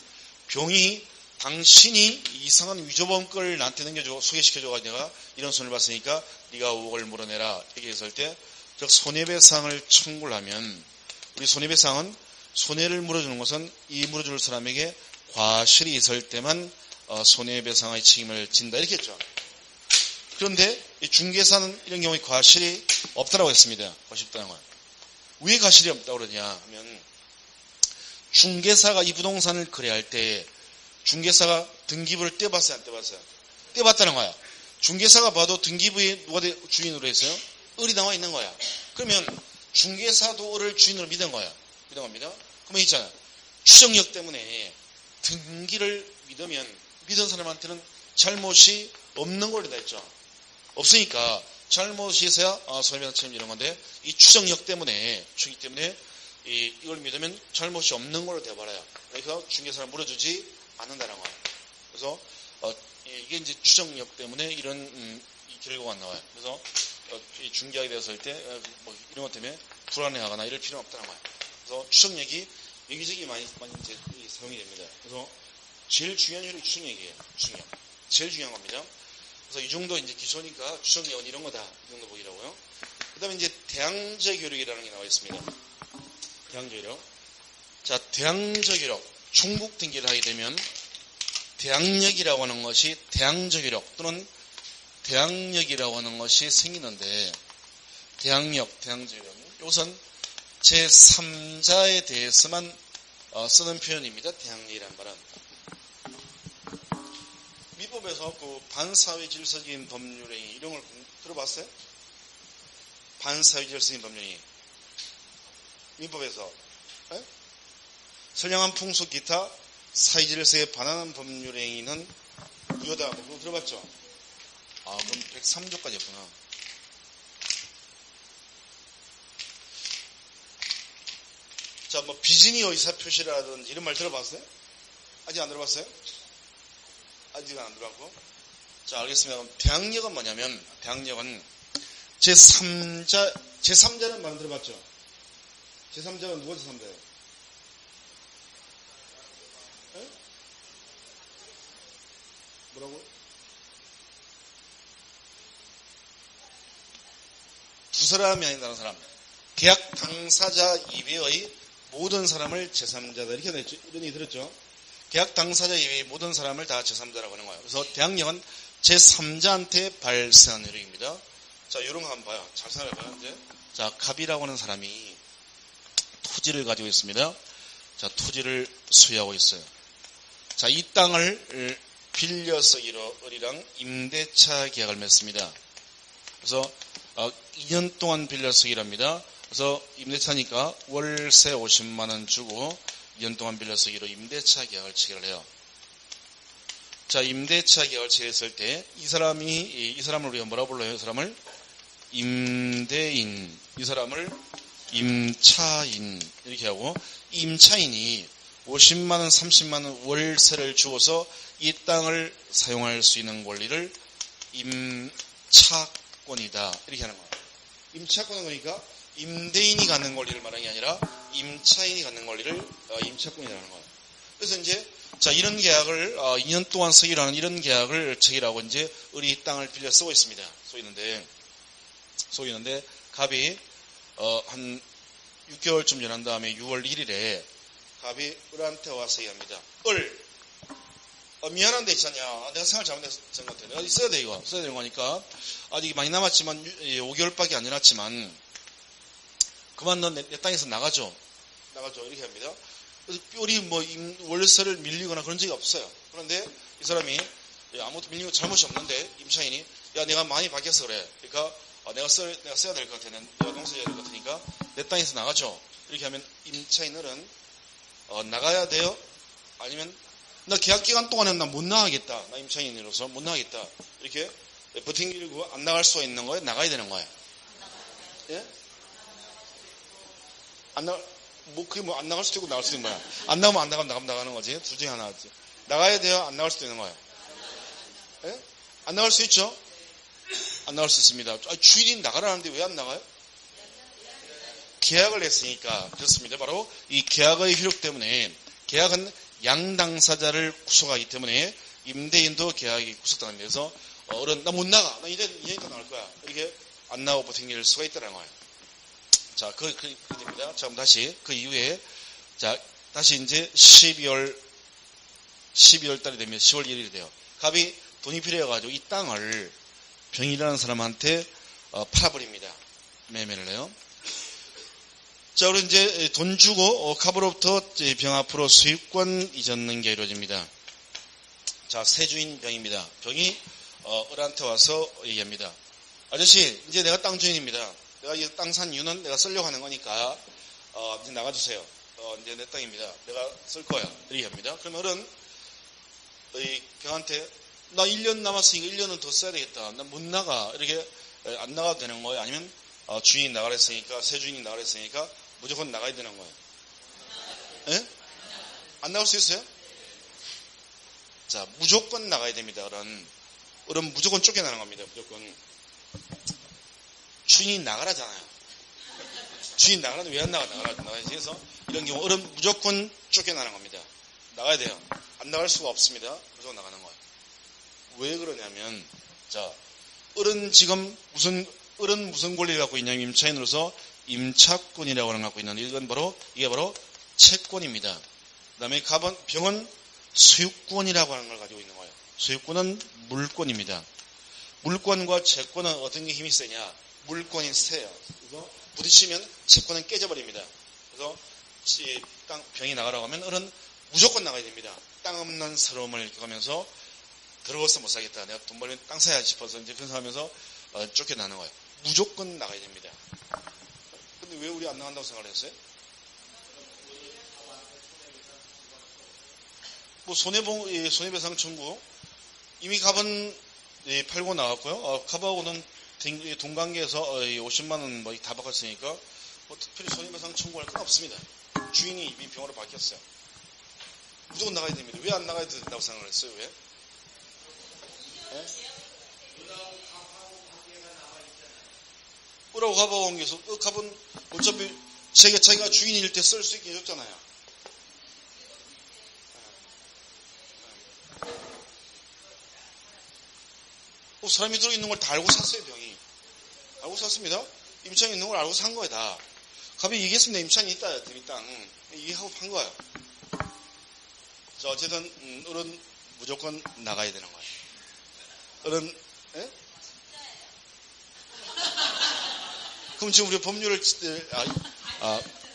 [SPEAKER 1] 병이 당신이 이상한 위조범 걸 나한테 넘겨주고 소개시켜줘가지고 내가 이런 손해를 봤으니까 네가 5억을 물어내라 이렇게 했을 때 즉 손해배상을 청구를 하면 우리 손해배상은 손해를 물어주는 것은 이 물어줄 사람에게 과실이 있을 때만 손해배상의 책임을 진다 이렇게 했죠. 그런데 이 중개사는 이런 경우에 과실이 없다라고 했습니다. 과실이 없다는 거예요. 왜 과실이 없다고 그러냐 하면 중개사가 이 부동산을 거래할 때 중개사가 등기부를 떼봤어요? 안 떼봤어요? 떼봤다는 거야. 중개사가 봐도 등기부에 누가 주인으로 했어요? 을이 나와 있는 거야. 그러면 중개사도 을을 주인으로 믿은 거야. 믿은 겁니다. 그러면 있잖아요. 추정력 때문에 등기를 믿은 사람한테는 잘못이 없는 걸로 다 했죠. 없으니까 잘못이 있어야 손해배상 책임 이런 건데 이 추정력 때문에 이걸 믿으면 잘못이 없는 걸로 돼버려요. 그래서 중개사를 물어주지 않는다는 거예요. 그래서 이게 이제 추정력 때문에 이런 이 결과가 나와요. 그래서 이 중개하게 되었을 때 이런 것 때문에 불안해하거나 이럴 필요는 없다는 거예요. 그래서 추정력이 여기저기 많이 이제 사용이 됩니다. 그래서 제일 중요한 효력이 추정력이에요. 추정력. 제일 중요한 겁니다. 그래서 이 정도 이제 기초니까 추정력은 이런 거다. 이 정도 보기라고요. 그 다음에 이제 대항적 효력이라는 게 나와 있습니다. 대항적 효력. 자, 대항적 효력. 중국 등기를 하게 되면 대항력이라고 하는 것이 대항적 효력 또는 대항력이라고 하는 것이 생기는데 대항적 효력. 이것은 제3자에 대해서만 쓰는 표현입니다. 대항력이라는 말은. 민법에서 그 반사회 질서적인 법률행위 이런 걸 들어봤어요? 반사회 질서적인 법률행위. 민법에서. 에? 선량한 풍속 기타 사회 질서에 반하는 법률행위는 무효다. 그거 들어봤죠? 아, 그럼 103조까지였구나. 자, 뭐 비진의 의사표시라든지 이런 말 들어봤어요? 아직 안 들어봤어요? 아직은 안 들어봤고. 자, 알겠습니다. 그럼 대항력은 뭐냐면, 대항력은 제3자는 말 들어봤죠? 제3자가 누가 제3자예요? 에? 뭐라고요? 두 사람이 아닌 다른 사람. 계약 당사자 이외의 모든 사람을 제3자다. 이렇게 됐죠? 이런 얘기 들었죠? 계약 당사자 이외의 모든 사람을 다 제3자라고 하는 거예요. 그래서 대항력은 제3자한테 발생하는 효력입니다. 자, 이런 거 한번 봐요. 잘 생각해봐요. 이제. 자, 갑이라고 하는 사람이 토지를 가지고 있습니다. 자, 토지를 소유하고 있어요. 자, 이 땅을 빌려서 을이랑 임대차 계약을 맺습니다. 그래서 2년 동안 빌려쓰기랍니다. 그래서 임대차니까 월세 50만 원 주고 2년 동안 빌려쓰기로 임대차 계약을 체결을 해요. 자, 임대차 계약을 체결했을 때 이 사람을 우리가 뭐라고 불러요? 이 사람을 임대인, 이 사람을 임차인 이렇게 하고, 임차인이 50만 원, 30만 원 월세를 주어서 이 땅을 사용할 수 있는 권리를 임차권이다 이렇게 하는 거예요. 임차권은 그러니까 임대인이 갖는 권리를 말하는 게 아니라 임차인이 갖는 권리를 임차권이라는 거예요. 그래서 이제 자, 이런 계약을 2년 동안 쓰기로 하는 이런 계약을 체결하고 이제 을이 땅을 빌려 쓰고 있습니다. 쏘이는데 갑이 한 6개월쯤 지난 다음에 6월 1일에 갑이 을한테 와서 얘기합니다. 을, 미안한데 있잖냐. 내가 생활 잘못했던 것 같아. 내가 써야 돼 이거. 써야 되는 거니까 아직 많이 남았지만 5개월밖에 안 지났지만 그만 너 내 땅에서 나가죠. 이렇게 합니다. 그래서 뼈리 월세를 밀리거나 그런 적이 없어요. 그런데 이 사람이 아무것도 밀리고 잘못이 없는데 임차인이 야, 내가 많이 바뀌었어 그래. 그러니까 내가 써야 될 것 같아. 내가 농사져야 될 것 같으니까 내 땅에서 나가죠. 이렇게 하면 임차인은 나가야 돼요? 아니면 나 계약 기간 동안에 나 못 나가겠다. 나 임차인으로서 못 나가겠다. 이렇게 버팅기고 안 나갈 수가 있는 거예요? 나가야 되는 거예요? 예? 안 나갈 수도 있고 나갈 수도 있는 거야. 안 나가면 안 나가면 나가는 거지. 둘 중에 하나지. 나가야 돼요? 안 나갈 수도 있는 거예요. 예? 안 나갈 수 있죠? 안 나갈 수 있습니다. 주인이 나가라는데 왜 안 나가요? 계약을 했으니까. 그렇습니다. 바로 이 계약의 효력 때문에, 계약은 양당사자를 구속하기 때문에 임대인도 계약이 구속당합니다. 그래서 나 못 나가. 나 이제 있다 나갈 거야. 이렇게 안 나오고 버팅길 수가 있다는 거예요. 자, 됩니다. 자, 그럼 다시 그 이후에 자, 다시 이제 12월 달이 되면 10월 1일이 돼요. 갑이 돈이 필요해가지고 이 땅을 병이라는 사람한테 팔아버립니다. 매매를 해요. 자, 그리고 이제 돈 주고 갑으로부터 병 앞으로 소유권 이전는 게 이루어집니다. 자, 세주인 병입니다. 병이 을한테 와서 얘기합니다. 아저씨, 이제 내가 땅 주인입니다. 내가 이 땅 산 이유는 내가 쓰려고 하는 거니까 이제 나가주세요. 이제 내 땅입니다. 내가 쓸 거야. 이렇게 합니다. 그러면 을은 이 병한테 나 1년 남았으니까 1년은 더 써야 되겠다. 나 못 나가. 이렇게 안 나가도 되는 거예요? 아니면 주인이 나가랬으니까, 새 주인이 나가랬으니까 무조건 나가야 되는 거예요? 예? 안 나갈 수 있어요? 자, 무조건 나가야 됩니다. 을은 무조건 쫓겨나는 겁니다. 무조건. 주인이 나가라잖아요. 주인 나가라는데 왜 안 나가야지. 그래서 이런 경우 을은 무조건 쫓겨나는 겁니다. 나가야 돼요. 안 나갈 수가 없습니다. 무조건 나가는 거예요. 왜 그러냐면, 자, 을은 지금 무슨 권리를 갖고 있냐면 임차인으로서 임차권이라고 하는 걸 갖고 있는데 이게 바로 채권입니다. 그 다음에 병은 소유권이라고 하는 걸 가지고 있는 거예요. 소유권은 물권입니다. 물권과 채권은 어떤 게 힘이 세냐? 물권이 세요. 그래서 부딪히면 채권은 깨져버립니다. 그래서 병이 나가라고 하면 을은 무조건 나가야 됩니다. 땅 없는 서러움을 겪으면서 더러워서 못 살겠다. 내가 돈 벌면 땅 사야 싶어서 이제 그런 하면서 쫓겨나는 거예요. 무조건 나가야 됩니다. 근데 왜 우리 안 나간다고 생각을 했어요? 뭐 손해배상 청구 이미 갑은 팔고 나왔고요. 갑하고는 돈 관계에서 50만 원 뭐 다 바꿨으니까 뭐 특별히 손해배상 청구할 건 없습니다. 주인이 이미 병으로 바뀌었어요. 무조건 나가야 됩니다. 왜 안 나가야 된다고 생각을 했어요? 왜? 네? 뭐라고 갑하고 옮겨서 갑은 어차피 자기가 주인일 때 쓸 수 있게 해줬잖아요. 사람이 들어있는 걸 다 알고 샀어요, 병이. 알고 샀습니다. 임차인이 있는 걸 알고 산 거야, 다. 갑이 얘기했습니다. 임차인이 있다, 대미 땅. 얘기하고 판 거야. 자, 어쨌든, 어른 무조건 나가야 되는 거예요. 어른, 예? 그럼 지금 우리 법률을,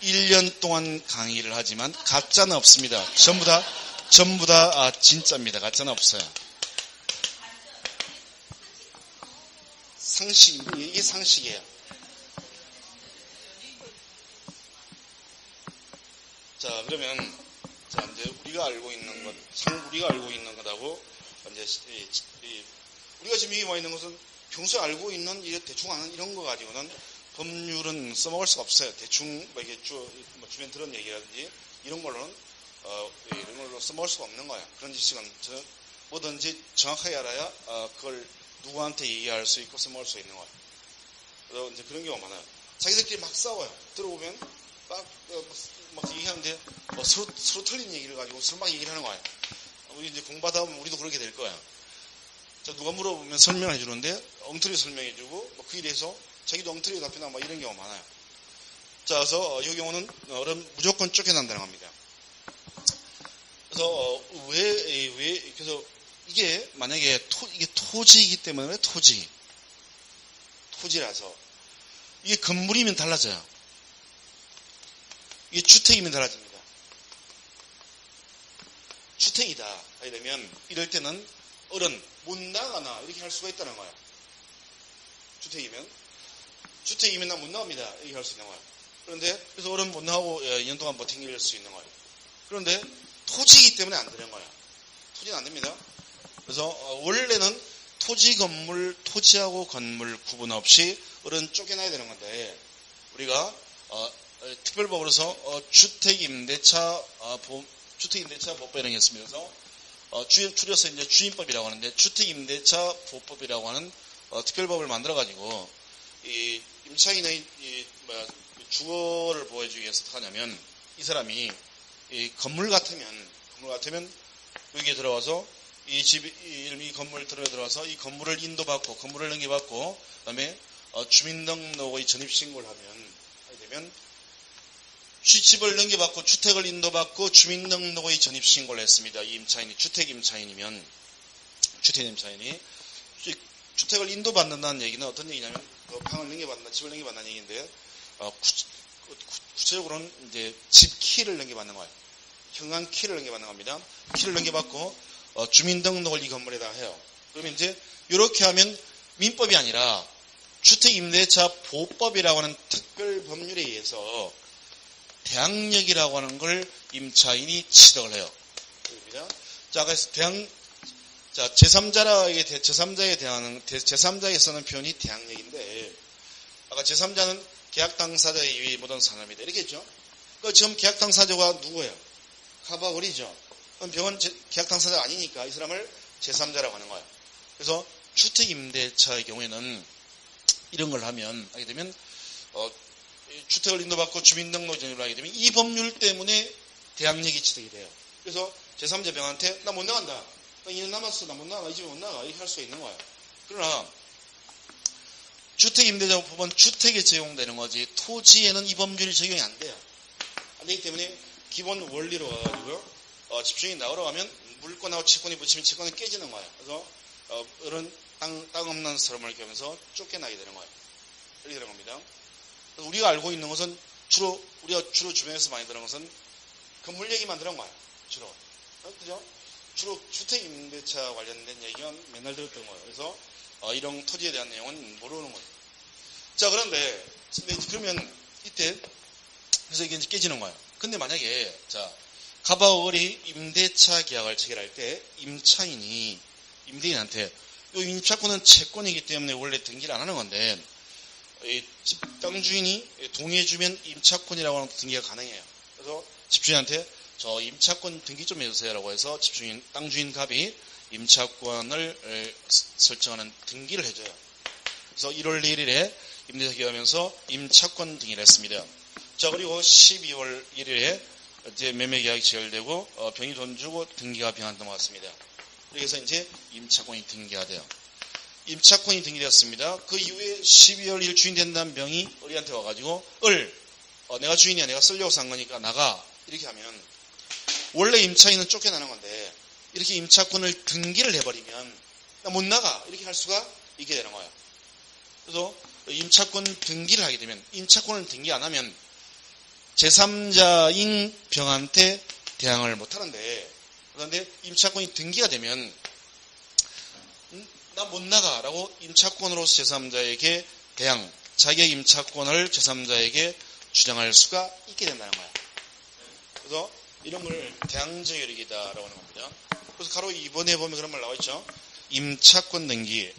[SPEAKER 1] 1년 동안 강의를 하지만, 가짜는 없습니다. 전부 다 진짜입니다. 가짜는 없어요. 이게 상식이에요. 자, 그러면, 이제 우리가 알고 있는 것하고, 이제, 우리가 지금 여기 와 있는 것은 평소에 알고 있는, 대충 아는 이런 거 가지고는 법률은 써먹을 수가 없어요. 대충, 이게 주변 들은 얘기라든지, 이런 걸로는, 이런 걸로 써먹을 수가 없는 거예요. 그런 지식은 뭐든지 정확하게 알아야, 그걸 누구한테 얘기할 수 있고 써먹을 수 있는 거예요. 그래서 이제 그런 경우가 많아요. 자기들끼리 막 싸워요. 들어보면 막 얘기하는데 서로 틀린 얘기를 가지고 서로 막 얘기를 하는 거예요. 우리 이제 공부하다 보면 우리도 그렇게 될 거예요. 자, 누가 물어보면 설명해 주는데 엉터리 설명해 주고 그에 대해서 자기도 엉터리 답변하고 막 이런 경우가 많아요. 자, 그래서 이 경우는 어른 무조건 쫓겨난다는 겁니다. 그래서 그래서 이게 만약에 이게 토지이기 때문에 토지라서 이게 건물이면 달라져요. 이게 주택이면 달라집니다. 주택이다 하게 되면 이럴 때는 어른 못 나가나 이렇게 할 수가 있다는 거예요. 주택이면 나 못 나갑니다 이렇게 할 수 있는 거예요. 그런데 그래서 어른 못 나가고 2년 동안 버티길 수 있는 거예요. 그런데 토지이기 때문에 안 되는 거예요. 토지는 안 됩니다. 그래서 원래는 토지하고 건물 구분 없이 어른 쫓겨나야 되는 건데 우리가 특별법으로서 주택임대차 보호법이라는 게 있습니다. 그래서 줄여서 이제 주임법이라고 하는데 주택임대차 보호법이라고 하는 특별법을 만들어 가지고 이 임차인의 주거를 보호해주기 위해서 어떻게 하냐면 이 사람이 이 건물 같으면 여기에 들어와서 이 건물 들어와서 이 건물을 인도받고 건물을 넘겨받고 그다음에 주민등록의 전입신고를 하게 되면 집을 넘겨받고 주택을 인도받고 주민등록의 전입신고를 했습니다. 이 임차인이 주택임차인이 주택을 인도받는다는 얘기는 어떤 얘기냐면 방을 넘겨받는다, 집을 넘겨받는다는 얘기인데 구체적으로는 이제 집 키를 넘겨받는 거예요. 현관 키를 넘겨받는 겁니다. 키를 넘겨받고 주민등록을 이 건물에다 해요. 그러면 이제 이렇게 하면 민법이 아니라 주택임대차 보호법이라고 하는 특별 법률에 의해서 대항력이라고 하는 걸 임차인이 취득을 해요. 그럽니다. 자, 그래서 제3자에 쓰는 표현이 대항력인데 아까 제3자는 계약 당사자의 이의 모든 상함이다 이렇게 했죠. 그러니까 지금 계약 당사자가 누구예요? 가바거리죠. 그럼 병원 계약 당사자가 아니니까 이 사람을 제3자라고 하는 거예요. 그래서 주택임대차의 경우에는 이런 걸 하게 되면 주택을 인도받고 주민등록 전입을 하게 되면 이 법률 때문에 대항력이 취득이 돼요. 그래서 제3자 병한테 나 못 나간다. 나 2년 남았어. 나 못 나가. 이 집에 못 나가. 이렇게 할 수가 있는 거예요. 그러나 주택임대차법은 주택에 적용되는 거지 토지에는 이 법률이 적용이 안 돼요. 안 되기 때문에 기본 원리로 가지고요. 집주인이 나오라고 하면 물권하고 채권이 붙이면 채권이 깨지는 거예요. 그래서 이런 땅 없는 사람을 겪으면서 쫓겨나게 되는 거예요. 이렇게 되는 겁니다. 그래서 우리가 알고 있는 것은 우리가 주로 주변에서 많이 들은 것은 건물 얘기만 들은 거예요. 주로. 그죠? 주로 주택 임대차 관련된 얘기만 맨날 들었던 거예요. 그래서 이런 토지에 대한 내용은 모르는 거예요. 자, 그런데 그러면 이때 그래서 이게 이제 깨지는 거예요. 근데 만약에 자 가바울이 임대차 계약을 체결할 때 임차인이 임대인한테 이 임차권은 채권이기 때문에 원래 등기를 안 하는 건데 땅 주인이 동의해주면 임차권이라고 하는 등기가 가능해요. 그래서 집주인한테 저 임차권 등기 좀 해주세요라고 해서 땅 주인 갑이 임차권을 설정하는 등기를 해줘요. 그래서 1월 1일에 임대차 계약하면서 임차권 등기를 했습니다. 자, 그리고 12월 1일에 이제 매매 계약이 체결되고 병이 돈 주고 등기가 병한 넘어갔습니다. 그래서 이제 임차권이 등기가 돼요. 임차권이 등기되었습니다. 그 이후에 12월 1일 주인 된다는 병이 을이한테 와가지고 내가 주인이야, 내가 쓰려고 산 거니까 나가, 이렇게 하면 원래 임차인은 쫓겨나는 건데 이렇게 임차권을 등기를 해버리면 나 못 나가, 이렇게 할 수가 있게 되는 거예요. 그래서 임차권 등기를 하게 되면 임차권을 등기 안 하면 제3자인 병한테 대항을 못 하는데, 그런데 임차권이 등기가 되면 나 못 나가라고 임차권으로서 제3자에게 대항, 자기의 임차권을 제3자에게 주장할 수가 있게 된다는 거야. 그래서 이런 걸 대항저혈익이다라고 하는 겁니다. 그래서 가로 2번에 보면 그런 말 나와 있죠. 임차권 등기,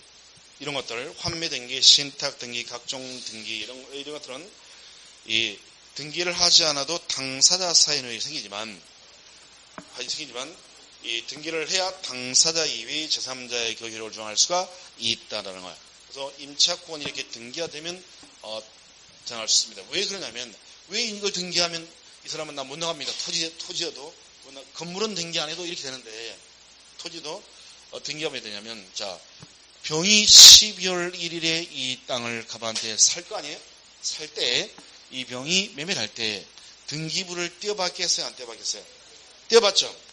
[SPEAKER 1] 이런 것들, 환매 등기, 신탁 등기, 각종 등기, 이런 것들은 이 등기를 하지 않아도 당사자 사인이 생기지만 이 등기를 해야 당사자 이외의 제3자의 교회를 주장할 수가 있다라는 거예요. 그래서 임차권이 이렇게 등기가 되면 주장할 수 있습니다. 왜 그러냐면, 왜 이걸 등기하면 이 사람은 나 못 나갑니다. 토지여도 건물은 등기 안 해도 이렇게 되는데 토지도 등기하면 되냐면, 자, 병이 12월 1일에 이 땅을 갑한테 살 거 아니에요? 살 때 이 병이 매매를 할 때 등기부를 떼어봤겠어요? 안 떼어봤겠어요? 떼어봤죠?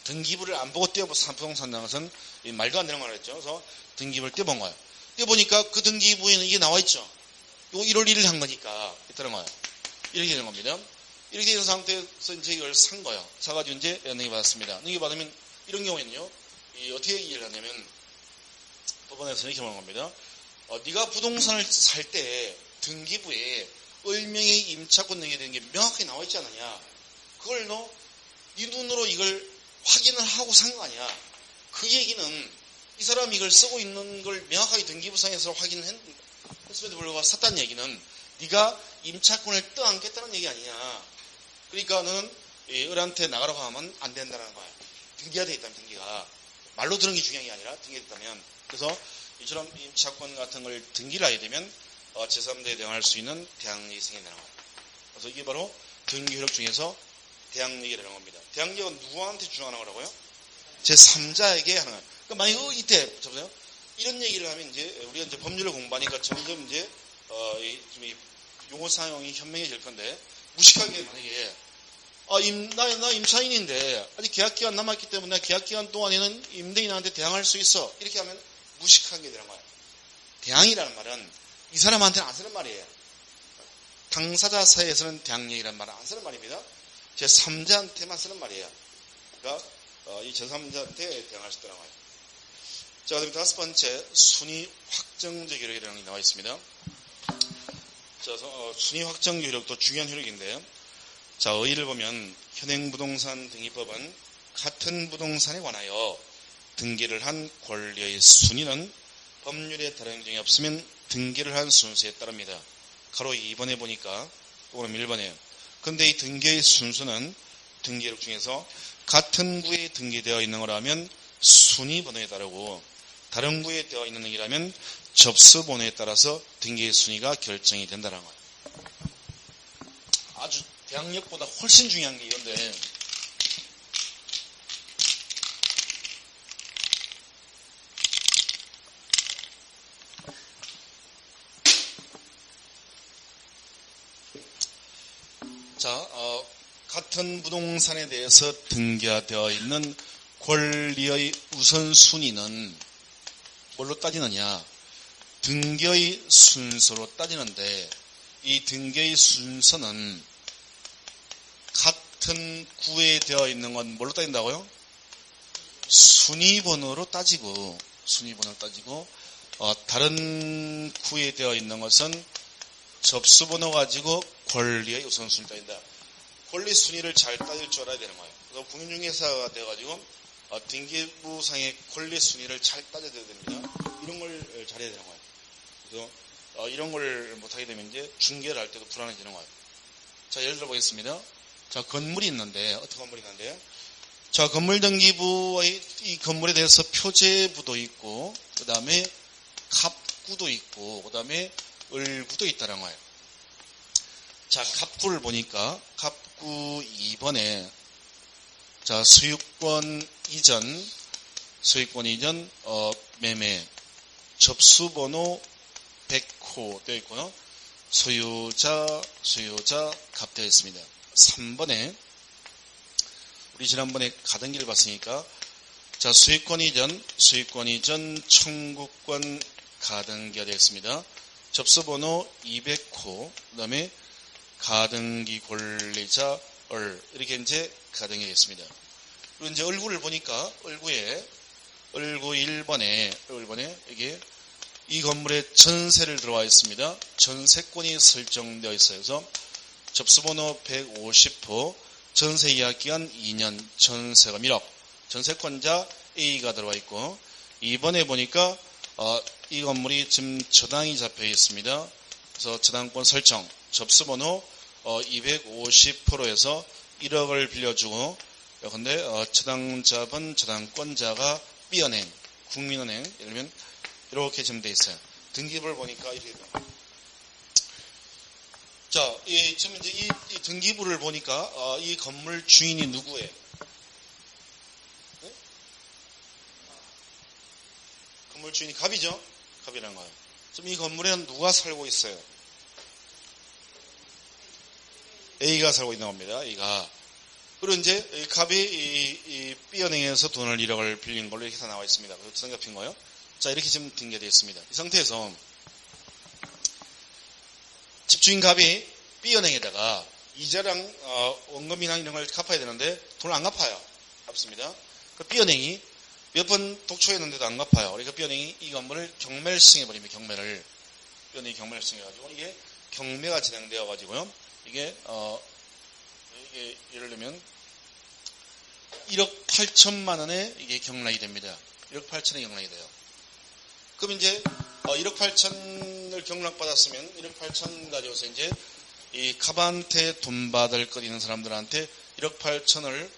[SPEAKER 1] 등기부를 안 보고 떼어본 부동산 당은 말도 안 되는 거라 했죠. 그래서 등기부를 떼어본 거예요. 떼어보니까 그 등기부에는 이게 나와 있죠. 이거 1월 1일 한 거니까 있다는 거예요. 이렇게 되는 겁니다. 이렇게 된 상태에서 이제 이걸 산 거예요. 사가지고 이제 넘겨받았습니다. 넘겨받으면 이런 경우에는요, 어떻게 얘기를 하냐면 법원에서 이렇게 말하는 겁니다. 네가 부동산을 살 때 등기부에 을명의 임차권 등기되는 게 명확하게 나와 있지 않느냐. 그걸 네 눈으로 이걸 확인을 하고 산 거 아니야. 그 얘기는 이 사람이 이걸 쓰고 있는 걸 명확하게 등기부상에서 확인을 했음에도 불구하고 샀다는 얘기는 네가 임차권을 떠안겠다는 얘기 아니냐. 그러니까 너는 을한테 나가라고 하면 안 된다는 거야. 등기가 되어 있다면, 등기가. 말로 들은 게 중요한 게 아니라 등기가 됐다면. 그래서 이처럼 임차권 같은 걸 등기를 하게 되면 제3자에 대항할 수 있는 대항력이 생긴다는 거예요. 그래서 이게 바로 등기효력 중에서 대항력이라는 겁니다. 대항력은 누구한테 주장하는 거라고요? 제3자에게 하는 거예요. 그러니까 만약에 이때 보세요. 이런 얘기를 하면 이제 우리가 이제 법률을 공부하니까 점점 이제 이 용어 사용이 현명해질 건데, 무식하게 만약에 나 임차인인데 아직 계약기간 남았기 때문에 계약기간 동안에는 임대인한테 대항할 수 있어, 이렇게 하면 무식한 게 되는 거예요. 대항이라는 말은 이 사람한테는 안 쓰는 말이에요. 당사자 사이에서는 대항력이라는 말은 안 쓰는 말입니다. 제3자한테만 쓰는 말이에요. 그러니까 이 제3자한테 대항할 수 있다는 거예요. 자, 그럼 다섯 번째, 순위 확정적 효력이라는 게 나와 있습니다. 자, 순위 확정적 효력도 중요한 효력인데요. 자, 의의를 보면 현행부동산 등기법은 같은 부동산에 관하여 등기를 한 권리의 순위는 법률에 다른 점이 없으면 등기를 한 순서에 따릅니다. 가로 2번에 보니까 또는 1번에요. 그런데 이 등기의 순서는 등기록 중에서 같은 구에 등기되어 있는 거라면 순위 번호에 따르고, 다른 구에 되어 있는 등기라면 접수 번호에 따라서 등기의 순위가 결정이 된다는 거예요. 아주 대항력보다 훨씬 중요한 게 이건데, 자, 같은 부동산에 대해서 등기되어 있는 권리의 우선순위는 뭘로 따지느냐? 등기의 순서로 따지는데, 이 등기의 순서는 같은 구에 되어 있는 건 뭘로 따진다고요? 순위번호로 따지고 다른 구에 되어 있는 것은 접수번호 가지고 권리의 우선순위를 따진다. 권리 순위를 잘 따질 줄 알아야 되는 거예요. 그래서 공인중개사가 되어가지고 등기부상의 권리 순위를 잘 따져야 됩니다. 이런 걸 잘해야 되는 거예요. 그래서 이런 걸 못하게 되면 이제 중개를 할 때도 불안해지는 거예요. 자, 예를 들어 보겠습니다. 자, 건물이 있는데, 어떤 건물이 있는데, 자, 건물등기부의 이 건물에 대해서 표제부도 있고, 그 다음에 갑구도 있고, 그 다음에 을구도 있다는 거예요. 자, 갑구를 보니까, 갑구 2번에, 자, 소유권 이전, 매매, 접수번호 100호 되어 있고요. 소유자, 갑 되어 있습니다. 3번에, 우리 지난번에 가등기를 봤으니까, 자, 소유권 이전 청구권 가등기가 되어 있습니다. 접수번호 200호, 그 다음에 가등기 권리자 이렇게 이제 가등기가 되겠습니다. 그리고 이제 을구를 보니까, 을구 1번에, 이게 이 건물에 전세를 들어와 있습니다. 전세권이 설정되어 있어요. 그래서 접수번호 150호, 전세 예약기간 2년, 전세금 1억, 전세권자 A가 들어와 있고, 2번에 보니까 이 건물이 지금 저당이 잡혀 있습니다. 그래서 저당권 설정, 접수번호 250%에서 1억을 빌려주고, 근데 저당자분, 저당권자가 B은행, 국민은행, 예를 들면 이렇게 지금 돼 있어요. 등기부를 보니까 이렇게 돼요. 자, 지금 이제 이 등기부를 보니까 이 건물 주인이 누구예요? 네? 건물 주인이 갑이죠? 갑이라는 거예요. 지금 이 건물에는 누가 살고 있어요? A가 살고 있는 겁니다. A가. 그리고 이제 갑이 이 B은행에서 돈을 1억을 빌린 걸로 이렇게 다 나와 있습니다. 그래서 성ገብ인 거예요. 자, 이렇게 지금 등기되어 있습니다. 이 상태에서 집주인 갑이 B은행에다가 이자랑 원금이나 이런 걸 갚아야 되는데 돈을 안 갚아요. 갚습니다. 그 B은행이 몇 번 독촉했는데도 안 갚아요. 그러니까 B은행이 이 건물을 경매를 시행해버립니다. B은행이 경매를 시행해가지고 이게 경매가 진행되어가지고요. 이게 예를 들면 1억 8천만 원에 이게 경락이 됩니다. 1억 8천에 경락이 돼요. 그럼 이제 1억 8천을 경락받았으면 1억 8천 가져서 이제 이 갑한테 돈 받을 것 있는 사람들한테 1억 8천을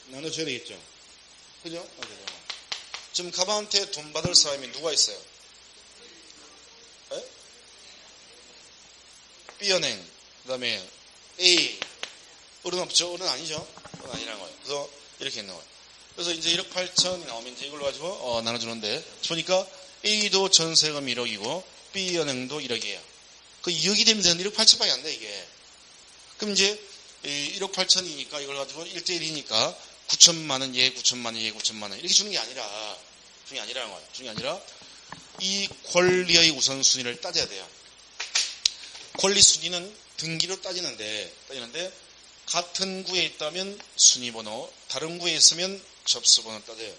[SPEAKER 1] 나눠줘야 되겠죠. 그죠? 지금 갑한테 돈 받을 사람이 누가 있어요? 네? B은행, 그 다음에 A, 을은 없죠? 을은 아니죠? 을은 아니라는 거예요. 그래서 이렇게 있는 거예요. 그래서 이제 1억 8천이 나오면 이제 이걸로 가지고 나눠주는데 보니까 A도 전세금 1억이고 B은행도 1억이에요. 그 2억이 되면 되는데 1억 8천밖에 안 돼, 이게. 그럼 이제 1억 8천이니까 이걸 가지고 1대1이니까 9천만 원, 얘 9천만 원, 얘 9천만 원 이렇게 주는 게 아니라는 거예요. 주는 게 아니라 이 권리의 우선순위를 따져야 돼요. 권리 순위는 등기로 따지는데 같은 구에 있다면 순위번호, 다른 구에 있으면 접수번호 따져요.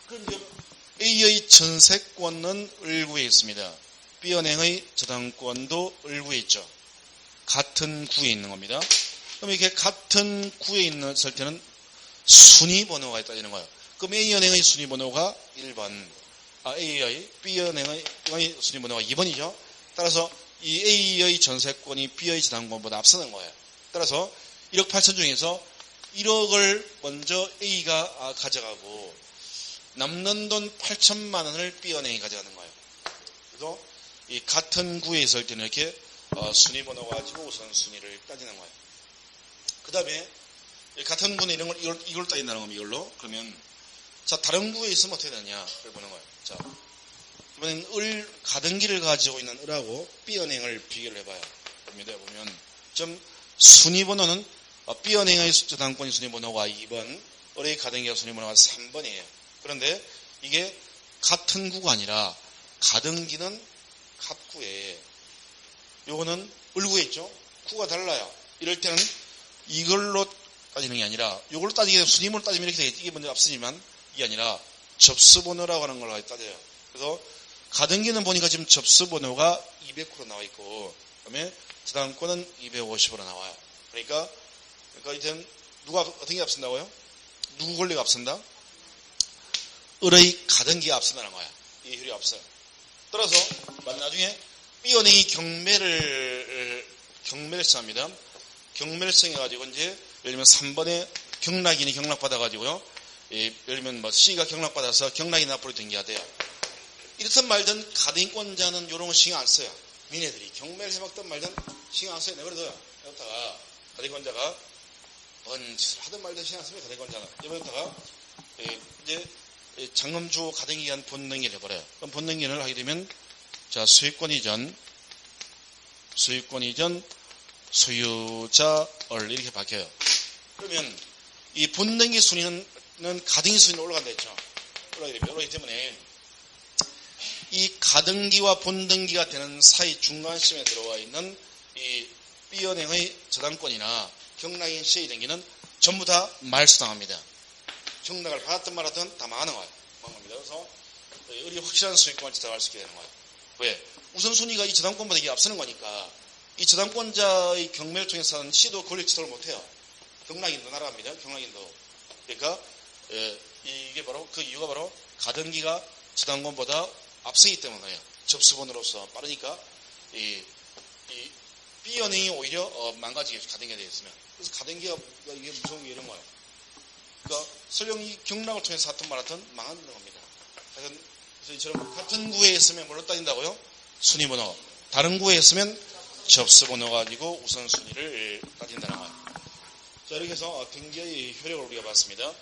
[SPEAKER 1] 그럼 이제 A의 전세권은 을구에 있습니다. B은행의 저당권도 을구에 있죠. 같은 구에 있는 겁니다. 그럼 이렇게 같은 구에 있을 때는 순위번호가 따지는 거예요. 그럼 A은행의 순위번호가 1번, B은행의 순위번호가 2번이죠. 따라서 이 A의 전세권이 B의 저당권보다 앞서는 거예요. 따라서 1억 8천 중에서 1억을 먼저 A가 가져가고 남는 돈 8천만 원을 B은행이 가져가는 거예요. 그래서 이 같은 구에 있을 때는 이렇게 순위번호 가지고 우선순위를 따지는 거예요. 그 다음에 같은 구에 이걸 따진다는 겁니다. 이걸로. 그러면 자, 다른 구에 있으면 어떻게 되느냐 를 보는 거예요. 자, 이번엔 가등기를 가지고 있는 을하고 B은행을 비교를 해봐요. 보면 좀 순위번호는 B은행의 저당권의 순위번호가 2번, 을의 가등기의 순위번호가 3번이에요. 그런데 이게 같은 구가 아니라 가등기는 갑구에, 요거는 을구에 있죠. 구가 달라요. 이럴 때는 이걸로 따지는 게 아니라, 요걸 따지게 되면 순위번호 따지면 이렇게 되겠지. 이게 먼저 앞서지만, 이게 아니라 접수번호라고 하는 걸 따져요. 그래서 가등기는 보니까 지금 접수번호가 200호로 나와 있고, 그 다음에 저당권은 250으로 나와요. 그러니까 이제는 누가 어떤 게 앞선다고요? 누구 권리가 앞선다? 을의 가등기가 앞선다는 거야. 이 효력이 앞서요. 따라서 나중에 B은행이 경매를 시작합니다. 경매를 시작해가지고 이제 예를 들면 3번에 경락인이 경락받아가지고요. 예를 들면 뭐 C가 경락받아서 경락인 앞으로 등기하대요. 이렇든 말든 가등권자는 이런 거 신경 안 써요. 민애들이 경매를 해먹든 말든 신경 안 써요. 내버려둬요. 여기다가 가등권자가 뭔 짓을 하든 말든 신경 안 씁니다. 가등권자는. 여기다가 이제 장금주 가등기에 대한 본등기를 해버려요. 그럼 본등기를 하게 되면 자 소유권 이전 소유자을 이렇게 바뀌어요. 그러면 이 본등기 순위는 가등기 순위로 올라간다 했죠. 올라가기 때문에 이 가등기와 본등기가 되는 사이 중간쯤에 들어와 있는 이 B은행의 저당권이나 경락인 C의 등기는 전부 다 말소당합니다. 경락을 받았든 말았든 다 망하는 거예요. 망합니다. 그래서 을이 확실한 소유권을 지정할 수 있게 되는 거예요. 왜? 우선순위가 이 저당권보다 이게 앞서는 거니까 이 저당권자의 경매를 통해서는 C도 권리 취득을 못해요. 경락인도 날아갑니다. 경락인도. 그러니까 이게 바로 그 이유가 바로 가등기가 저당권보다 앞서기 때문에요. 접수번호로서 빠르니까 이 B은행이 오히려 망가지게 가등기가 되어 있으면. 그래서 가등기가 이게 무서운 게 이런 거예요. 그러니까 설령 이 경락을 통해서 하든 말았든 망하는 겁니다. 그래서 이처럼 같은 구에 있으면 뭘로 따진다고요? 순위번호. 다른 구에 있으면 접수번호 가지고 우선순위를 따진다는 거예요. 자, 이렇게 해서 등기의 효력을 우리가 봤습니다.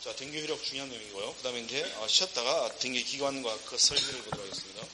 [SPEAKER 1] 자, 등기 효력 중요한 내용이고요. 그 다음에 이제 쉬었다가 등기 기관과 그 설계를 보도록 하겠습니다.